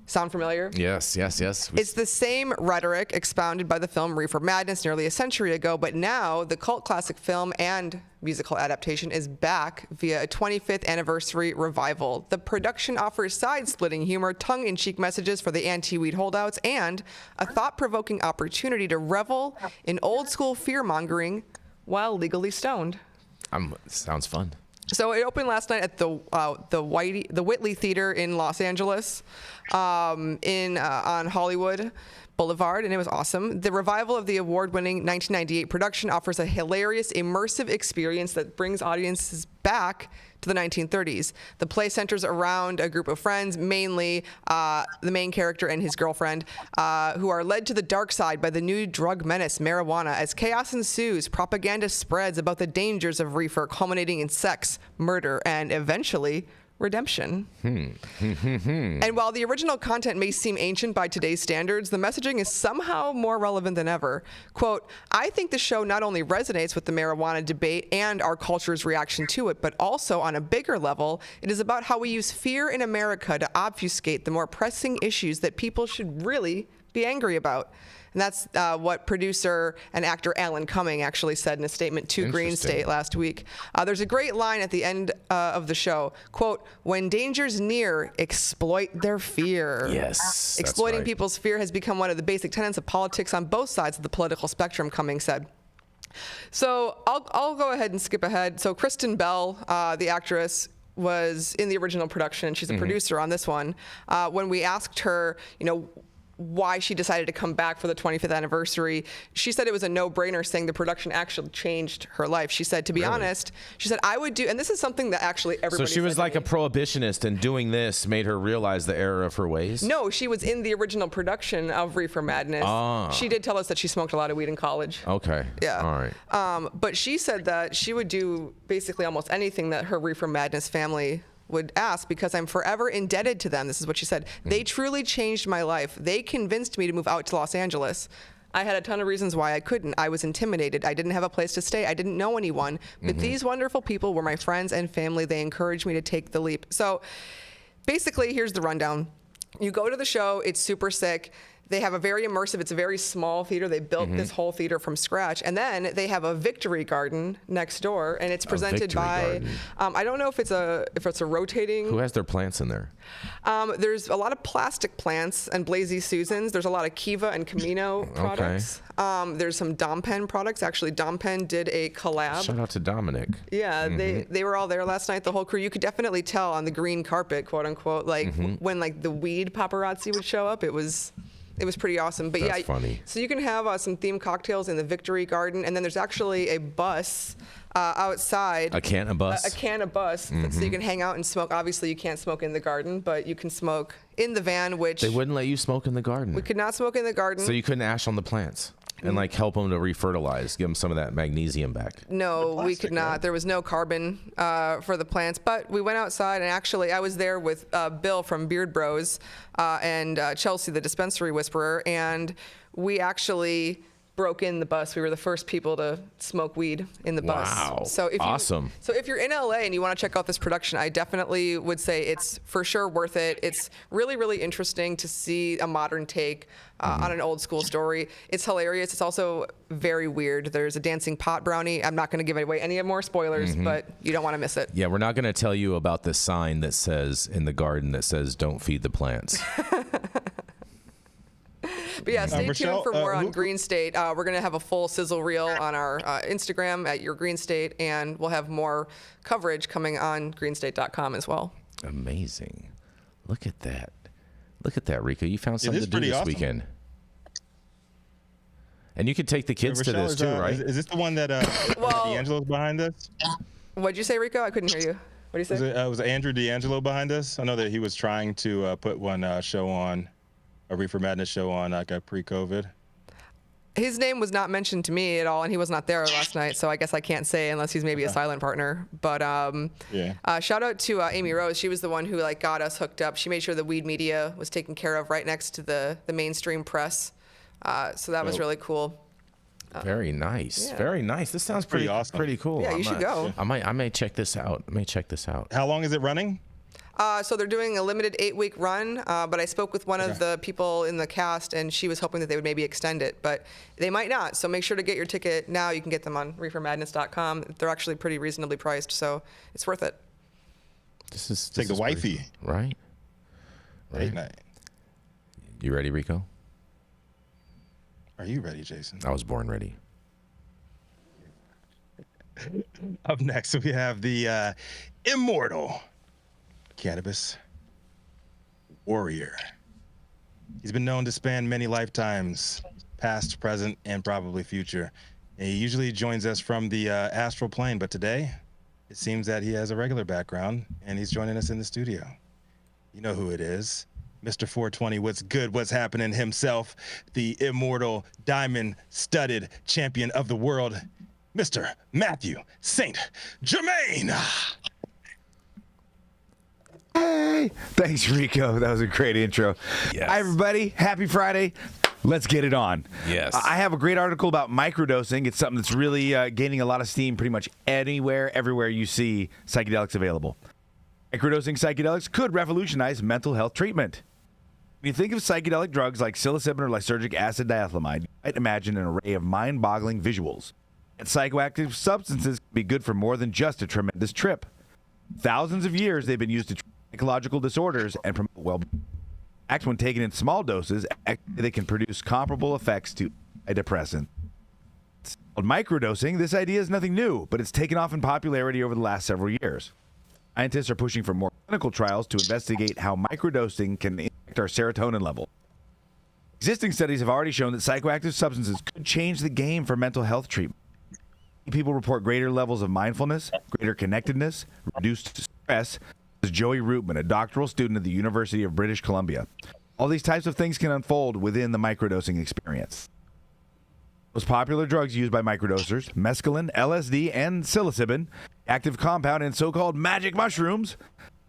Sound familiar? Yes. It's the same rhetoric expounded by the film Reefer Madness nearly a century ago, but now the cult classic film and musical adaptation is back via a 25th anniversary revival. The production offers side-splitting humor, tongue-in-cheek messages for the anti-weed holdouts, and a thought-provoking opportunity to revel in old-school fear-mongering while legally stoned. Sounds fun. So it opened last night at the Whitley Theater in Los Angeles, on Hollywood Boulevard, and it was awesome. The revival of the award-winning 1998 production offers a hilarious, immersive experience that brings audiences back to the 1930s. The play centers around a group of friends, mainly the main character and his girlfriend, who are led to the dark side by the new drug menace, marijuana. As chaos ensues, propaganda spreads about the dangers of reefer, culminating in sex, murder, and eventually redemption. And while the original content may seem ancient by today's standards, the messaging is somehow more relevant than ever. Quote, I think the show not only resonates with the marijuana debate and our culture's reaction to it, but also on a bigger level, it is about how we use fear in America to obfuscate the more pressing issues that people should really be angry about. And that's what producer and actor Alan Cumming actually said in a statement to Green State last week. There's a great line at the end of the show, quote, when danger's near, exploit their fear. Yes, exploiting people's fear has become one of the basic tenets of politics on both sides of the political spectrum, Cumming said. So I'll go ahead and skip ahead. So Kristen Bell, the actress, was in the original production. She's a producer on this one. When we asked her, why she decided to come back for the 25th anniversary. She said it was a no-brainer, saying the production actually changed her life. She said, to be honest, she said, I would do, and this is something that actually everybody So she was said like a prohibitionist, and doing this made her realize the error of her ways? No, she was in the original production of Reefer Madness. She did tell us that she smoked a lot of weed in college. Okay. Yeah. All right. But she said that she would do basically almost anything that her Reefer Madness family would ask, because I'm forever indebted to them. This is what she said. They truly changed my life. They convinced me to move out to Los Angeles. I had a ton of reasons why I couldn't. I was intimidated. I didn't have a place to stay. I didn't know anyone. But these wonderful people were my friends and family. They encouraged me to take the leap. So basically, here's the rundown. You go to the show. It's super sick. They have a very immersive, it's a very small theater. They built this whole theater from scratch. And then they have a victory garden next door, and it's presented by, I don't know if it's a rotating. Who has their plants in there? There's a lot of plastic plants and Blazy Susans. There's a lot of Kiva and Camino products. There's some Dom Pen products. Actually, Dom Pen did a collab. Shout out to Dominic. Yeah, they were all there last night, the whole crew. You could definitely tell on the green carpet, quote unquote, like when like the weed paparazzi would show up, it was pretty awesome. But That's yeah, funny. So you can have some themed cocktails in the Victory Garden, and then there's actually a bus outside. A can of bus? A can of bus, so you can hang out and smoke. Obviously, you can't smoke in the garden, but you can smoke in the van, which... They wouldn't let you smoke in the garden. We could not smoke in the garden. So you couldn't ash on the plants and like help them to refertilize, give them some of that magnesium back. No, we could not. Right? There was no carbon for the plants, but we went outside, and actually I was there with Bill from Beard Bros and Chelsea, the dispensary whisperer, and we actually broke in the bus. We were the first people to smoke weed in the bus. Wow. So if awesome. So if you're in LA and you want to check out this production, I definitely would say it's for sure worth it. It's really, really interesting to see a modern take on an old school story. It's hilarious. It's also very weird. There's a dancing pot brownie. I'm not going to give away any more spoilers, but you don't want to miss it. Yeah, we're not going to tell you about the sign that says in the garden that says "Don't feed the plants." But yeah, stay tuned Rachelle, for more on Green State. We're going to have a full sizzle reel on our Instagram at Your Green State, and we'll have more coverage coming on greenstate.com as well. Amazing. Look at that. Look at that, Rico. You found something to do this weekend. And you could take the kids to this too, right? Is this the one that D'Angelo's behind us? What'd you say, Rico? I couldn't hear you. What did you say? Was Andrew D'Angelo behind us? I know that he was trying to put one show on, a Reefer Madness show on, like pre-COVID. His name was not mentioned to me at all, and he was not there last night, so I guess I can't say unless he's maybe a silent partner. But shout out to Amy Rose. She was the one who got us hooked up. She made sure the weed media was taken care of right next to the mainstream press. So that was really cool. Very nice. Yeah. Very nice. This sounds pretty awesome. Pretty cool. Yeah, you should go. I may check this out. How long is it running? So they're doing a limited 8-week run, but I spoke with one of the people in the cast, and she was hoping that they would maybe extend it, but they might not. So make sure to get your ticket now. You can get them on reefermadness.com. They're actually pretty reasonably priced, so it's worth it. This Take the wifey. Right? Late night. You ready, Rico? Are you ready, Jason? I was born ready. Up next, we have the immortal cannabis warrior. He's been known to span many lifetimes, past, present, and probably future. And he usually joins us from the astral plane, but today it seems that he has a regular background, and he's joining us in the studio. You know who it is. Mr. 420, what's good, what's happening himself, the immortal diamond-studded champion of the world, Mr. Mathieu St. Germain. Hey, thanks, Rico. That was a great intro. Yes. Hi, everybody. Happy Friday. Let's get it on. Yes. I have a great article about microdosing. It's something that's really gaining a lot of steam pretty much everywhere you see psychedelics available. Microdosing psychedelics could revolutionize mental health treatment. When you think of psychedelic drugs like psilocybin or lysergic acid diethylamide, you might imagine an array of mind-boggling visuals. And psychoactive substances can be good for more than just a tremendous trip. Thousands of years they've been used to treat psychological disorders and promote well-being. When taken in small doses, they can produce comparable effects to antidepressants. Called microdosing, this idea is nothing new, but it's taken off in popularity over the last several years. Scientists are pushing for more clinical trials to investigate how microdosing can impact our serotonin level. Existing studies have already shown that psychoactive substances could change the game for mental health treatment. People report greater levels of mindfulness, greater connectedness, reduced stress, says Joey Rootman, a doctoral student at the University of British Columbia. All these types of things can unfold within the microdosing experience. Most popular drugs used by microdosers, mescaline, LSD, and psilocybin, active compound in so-called magic mushrooms,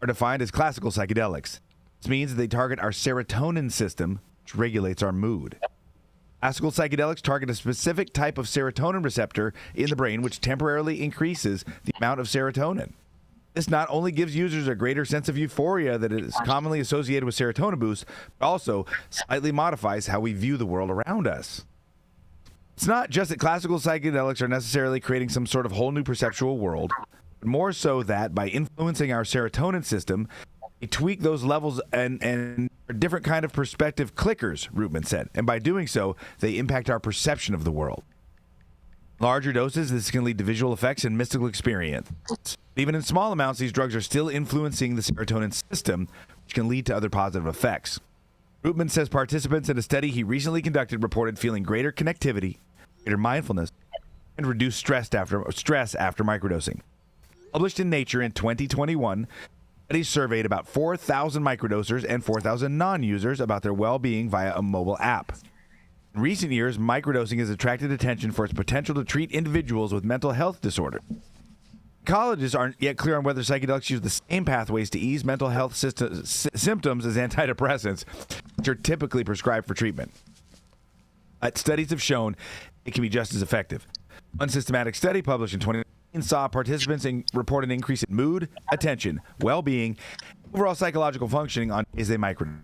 are defined as classical psychedelics. This means that they target our serotonin system, which regulates our mood. Classical psychedelics target a specific type of serotonin receptor in the brain, which temporarily increases the amount of serotonin. This not only gives users a greater sense of euphoria that is commonly associated with serotonin boosts, but also slightly modifies how we view the world around us. It's not just that classical psychedelics are necessarily creating some sort of whole new perceptual world, but more so that by influencing our serotonin system, they tweak those levels and a different kind of perspective clickers, Rootman said. And by doing so, they impact our perception of the world. Larger doses, this can lead to visual effects and mystical experience. Even in small amounts, these drugs are still influencing the serotonin system, which can lead to other positive effects. Rootman says participants in a study he recently conducted reported feeling greater connectivity, greater mindfulness, and reduced stress after microdosing. Published in Nature in 2021, studies surveyed about 4,000 microdosers and 4,000 non-users about their well-being via a mobile app. In recent years, microdosing has attracted attention for its potential to treat individuals with mental health disorders. Psychologists aren't yet clear on whether psychedelics use the same pathways to ease mental health symptoms as antidepressants, which are typically prescribed for treatment. But studies have shown it can be just as effective. One systematic study published in 2019 saw participants report an increase in mood, attention, well-being, overall psychological functioning on days they microdose.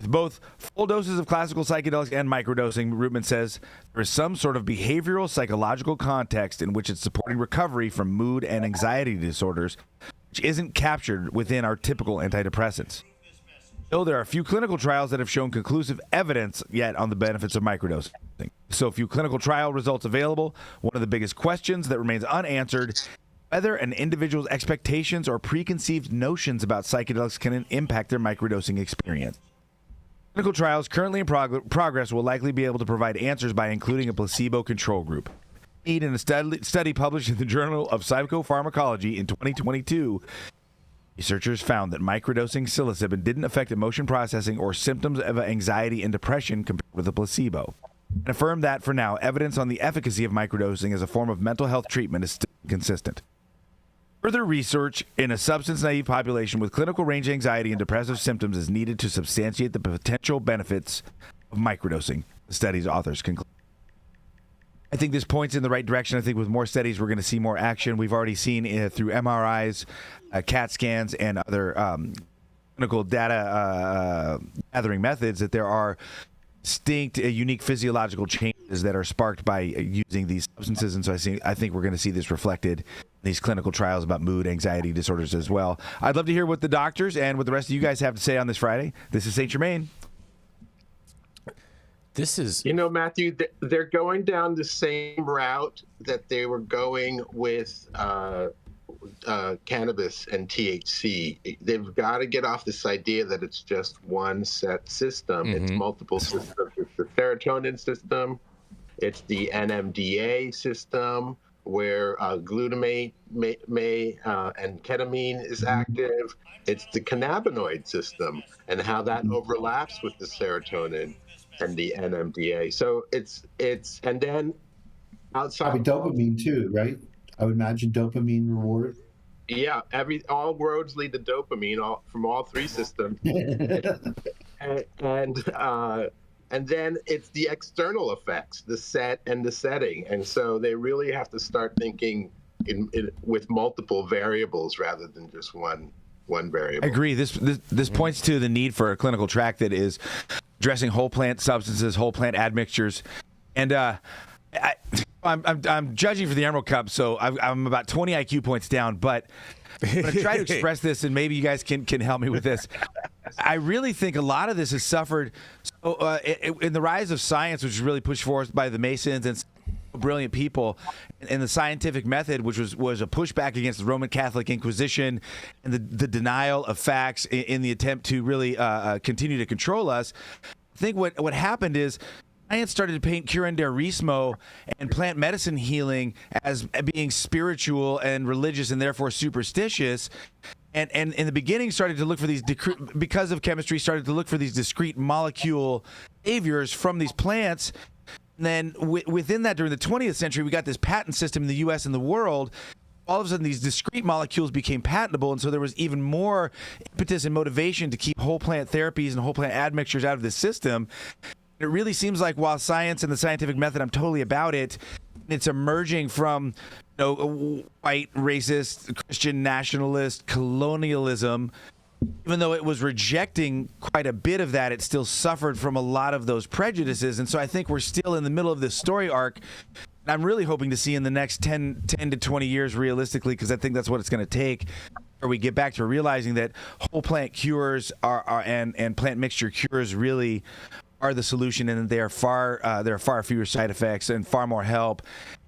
With both full doses of classical psychedelics and microdosing, Rootman says there is some sort of behavioral psychological context in which it's supporting recovery from mood and anxiety disorders, which isn't captured within our typical antidepressants. Still, there are a few clinical trials that have shown conclusive evidence yet on the benefits of microdosing. So few clinical trial results available. One of the biggest questions that remains unanswered, whether an individual's expectations or preconceived notions about psychedelics can impact their microdosing experience. Clinical trials currently in progress will likely be able to provide answers by including a placebo control group. In a study published in the Journal of Psychopharmacology in 2022, researchers found that microdosing psilocybin didn't affect emotion processing or symptoms of anxiety and depression compared with a placebo, and affirmed that, for now, evidence on the efficacy of microdosing as a form of mental health treatment is still consistent. Further research in a substance-naive population with clinical range anxiety and depressive symptoms is needed to substantiate the potential benefits of microdosing, the study's authors conclude. I think this points in the right direction. I think with more studies, we're going to see more action. We've already seen through MRIs, CAT scans, and other clinical data gathering methods that there are distinct, unique physiological changes that are sparked by using these substances. And so I think we're going to see this reflected in these clinical trials about mood, anxiety disorders as well. I'd love to hear what the doctors and what the rest of you guys have to say on this Friday. This is St. Germain. This is... Matthew, they're going down the same route that they were going with cannabis and THC. They've got to get off this idea that it's just one set system. It's multiple systems. It's the serotonin system. It's the NMDA system, where glutamate and ketamine is active. It's the cannabinoid system and how that overlaps with the serotonin and the NMDA. So it's and then outside dopamine too, right? I would imagine dopamine reward. Yeah, all roads lead to dopamine from all three systems. And then it's the external effects, the set and the setting. And so they really have to start thinking with multiple variables rather than just one variable. I agree. This points to the need for a clinical track that is addressing whole plant substances, whole plant admixtures. And I'm judging for the Emerald Cup, so I'm about 20 IQ points down, but I'm going to try to express this, and maybe you guys can help me with this. I really think a lot of this has suffered in the rise of science, which was really pushed forth by the Masons and brilliant people, and the scientific method, which was a pushback against the Roman Catholic Inquisition and the denial of facts in the attempt to really continue to control us. I think what happened is science started to paint curanderismo and plant medicine healing as being spiritual and religious and therefore superstitious. And in the beginning started to look for these, because of chemistry, started to look for these discrete molecule saviors from these plants. And then within that, during the 20th century, we got this patent system in the U.S. and the world. All of a sudden, these discrete molecules became patentable, and so there was even more impetus and motivation to keep whole plant therapies and whole plant admixtures out of this system. It really seems like while science and the scientific method, I'm totally about it, it's emerging from white, racist, Christian nationalist colonialism. Even though it was rejecting quite a bit of that, it still suffered from a lot of those prejudices. And so I think we're still in the middle of this story arc. And I'm really hoping to see in the next 10 to 20 years, realistically, because I think that's what it's going to take, where we get back to realizing that whole plant cures and plant mixture cures really are the solution, and there are far fewer side effects and far more help.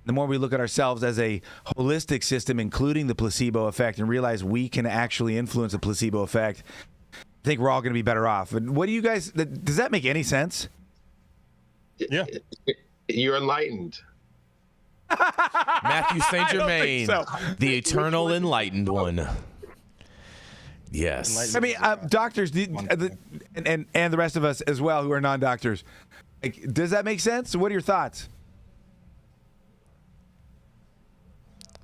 The more we look at ourselves as a holistic system, including the placebo effect, and realize we can actually influence the placebo effect, I think we're all going to be better off. And what do you guys, does that make any sense? Yeah. You're enlightened. Mathieu St. Germain, the eternal enlightened one. Yes. I mean, doctors, and the rest of us as well who are non-doctors, like, does that make sense? What are your thoughts?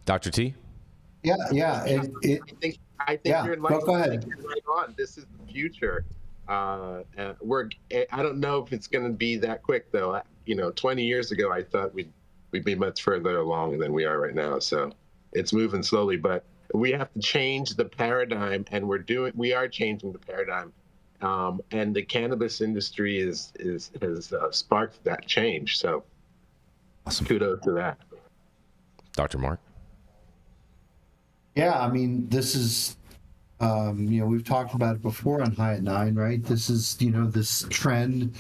Dr. T? Yeah. I think Yeah, you're enlightened. go ahead. You're right on. This is the future. I don't know if it's going to be that quick, though. 20 years ago, I thought we'd be much further along than we are right now. So it's moving slowly, but we have to change the paradigm, and we are changing the paradigm. And the cannabis industry has sparked that change. So awesome. Kudos to that. Dr. Mark? Yeah, I mean, this is, we've talked about it before on High at 9, right? This is, this trend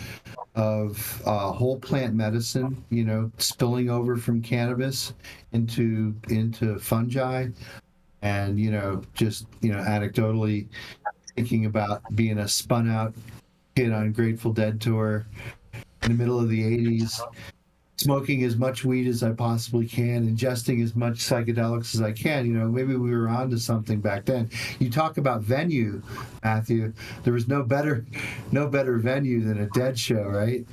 of whole plant medicine, spilling over from cannabis into fungi. And, just, anecdotally thinking about being a spun out kid on Grateful Dead tour in the middle of the 80s, smoking as much weed as I possibly can, ingesting as much psychedelics as I can. Maybe we were onto something back then. You talk about venue, Matthew. There was no better venue than a Dead show, right?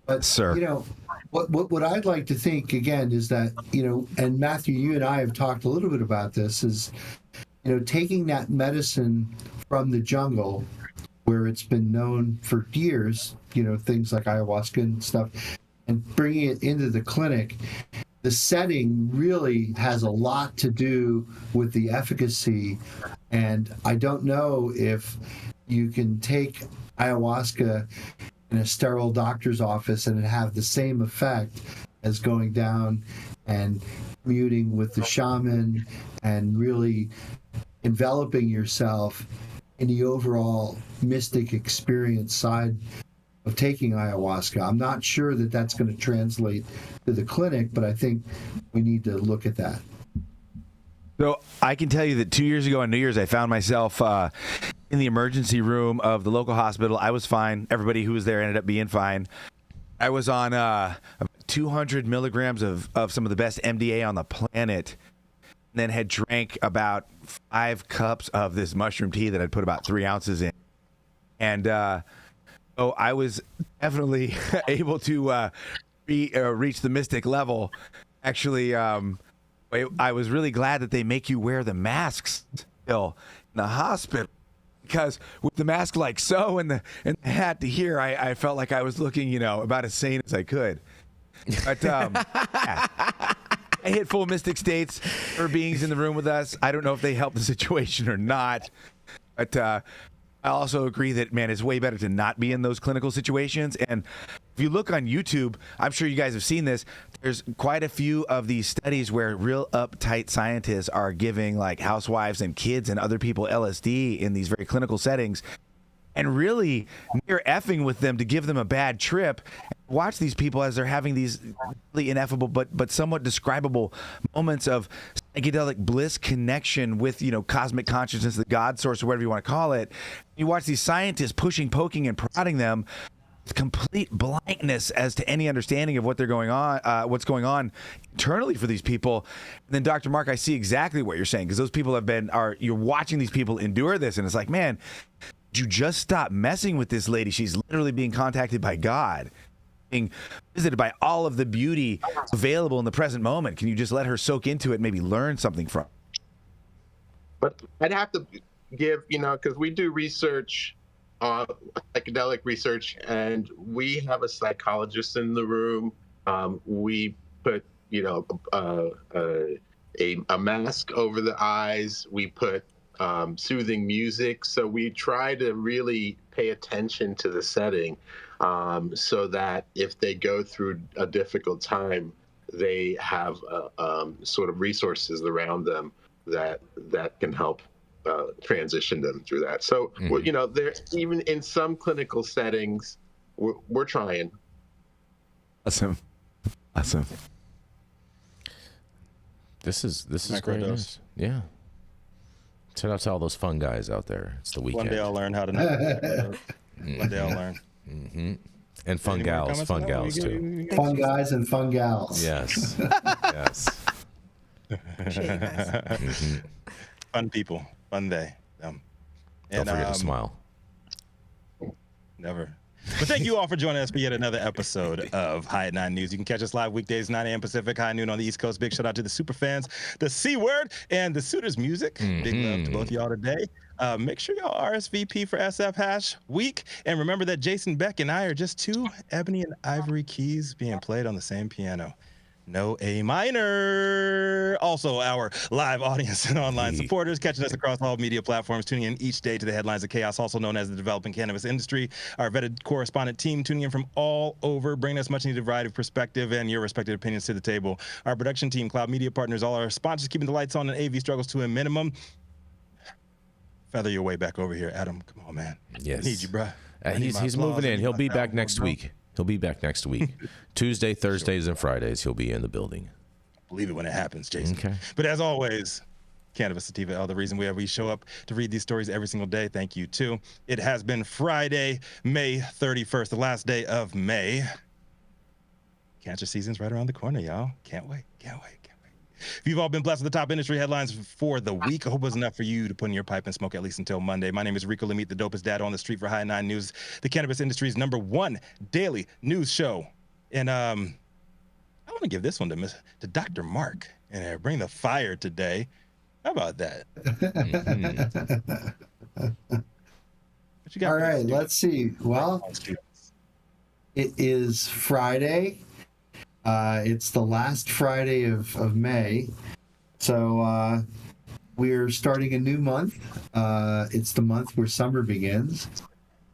But sir, what I'd like to think again is that and Matthew, you and I have talked a little bit about this, is taking that medicine from the jungle, where it's been known for years, things like ayahuasca and stuff, and bringing it into the clinic. The setting really has a lot to do with the efficacy, and I don't know if you can take ayahuasca in a sterile doctor's office and have the same effect as going down and communing with the shaman and really enveloping yourself in the overall mystic experience side of taking ayahuasca. I'm not sure that that's going to translate to the clinic, but I think we need to look at that. So I can tell you that 2 years ago on New Year's, I found myself in the emergency room of the local hospital. I was fine. Everybody who was there ended up being fine. I was on 200 milligrams of some of the best MDA on the planet, and then had drank about 5 cups of this mushroom tea that I'd put about 3 ounces in. And I was definitely able to reach the mystic level. Actually, I was really glad that they make you wear the masks still in the hospital, because with the mask like so and the hat to here, I felt like I was looking, about as sane as I could. But yeah. I hit full mystic states for beings in the room with us. I don't know if they helped the situation or not, but I also agree that, man, it's way better to not be in those clinical situations. And if you look on YouTube, I'm sure you guys have seen this, there's quite a few of these studies where real uptight scientists are giving like housewives and kids and other people LSD in these very clinical settings, and really near effing with them to give them a bad trip. Watch these people as they're having these really ineffable but somewhat describable moments of psychedelic bliss connection with, cosmic consciousness, the God source, or whatever you want to call it. You watch these scientists pushing, poking, and prodding them complete blankness as to any understanding of what's going on internally for these people. And then, Dr. Mark, I see exactly what you're saying, because those people you're watching these people endure this, and it's like, man, you just stop messing with this lady. She's literally being contacted by God, being visited by all of the beauty available in the present moment. Can you just let her soak into it, maybe learn something from it? But I'd have to give, because we do research, psychedelic research, and we have a psychologist in the room. We put, a mask over the eyes. We put soothing music. So we try to really pay attention to the setting, so that if they go through a difficult time, they have sort of resources around them that can help transition them through that. So, there, even in some clinical settings, we're trying. Awesome. This is great news. Yeah. Shout out to all those fun guys out there. It's the weekend. One day I'll learn how to know. One day I'll learn. Mm-hmm. And fun gals too. Fun guys and fun gals. Yes. Yes. Mm-hmm. Fun people. Fun day. Don't forget to smile. Never. But thank you all for joining us for yet another episode of High at 9 News. You can catch us live weekdays, 9 a.m. Pacific, high noon on the East Coast. Big shout out to the super fans, the C Word, and the Suitors Music. Big love to both of y'all today. Make sure y'all RSVP for SF Hash Week. And remember that Jason Beck and I are just two ebony and ivory keys being played on the same piano. No A minor. Also, our live audience and online supporters catching us across all media platforms, tuning in each day to the headlines of chaos, also known as the developing cannabis industry. Our vetted correspondent team tuning in from all over, bringing us much needed variety of perspective and your respected opinions to the table. Our production team, Cloud Media Partners, all our sponsors keeping the lights on and AV struggles to a minimum. Feather your way back over here, Adam. Come on, man. Yes. I need you, bro. He's moving in. He'll be back next week. Tuesday, Thursdays, and Fridays, he'll be in the building. Believe it when it happens, Jason. Okay. But as always, Cannabis Sativa L, the reason we show up to read these stories every single day. Thank you, too. It has been Friday, May 31st, the last day of May. Cancer season's right around the corner, y'all. Can't wait. If you've all been blessed with the top industry headlines for the week, I hope it was enough for you to put in your pipe and smoke at least until Monday. My name is Rico Lamitte, the dopest dad on the street for High 9 News, the cannabis industry's #1 daily news show. And I want to give this one to Dr. Mark and bring the fire today. How about that? What you got? All right, let's see. Well, it is Friday. It's the last Friday of May, so we're starting a new month. It's the month where summer begins.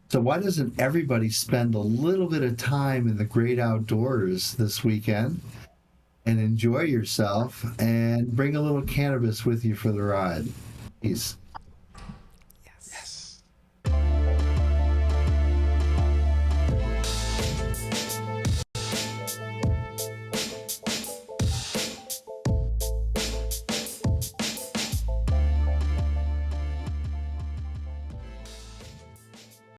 So why doesn't everybody spend a little bit of time in the great outdoors this weekend and enjoy yourself and bring a little cannabis with you for the ride? Peace.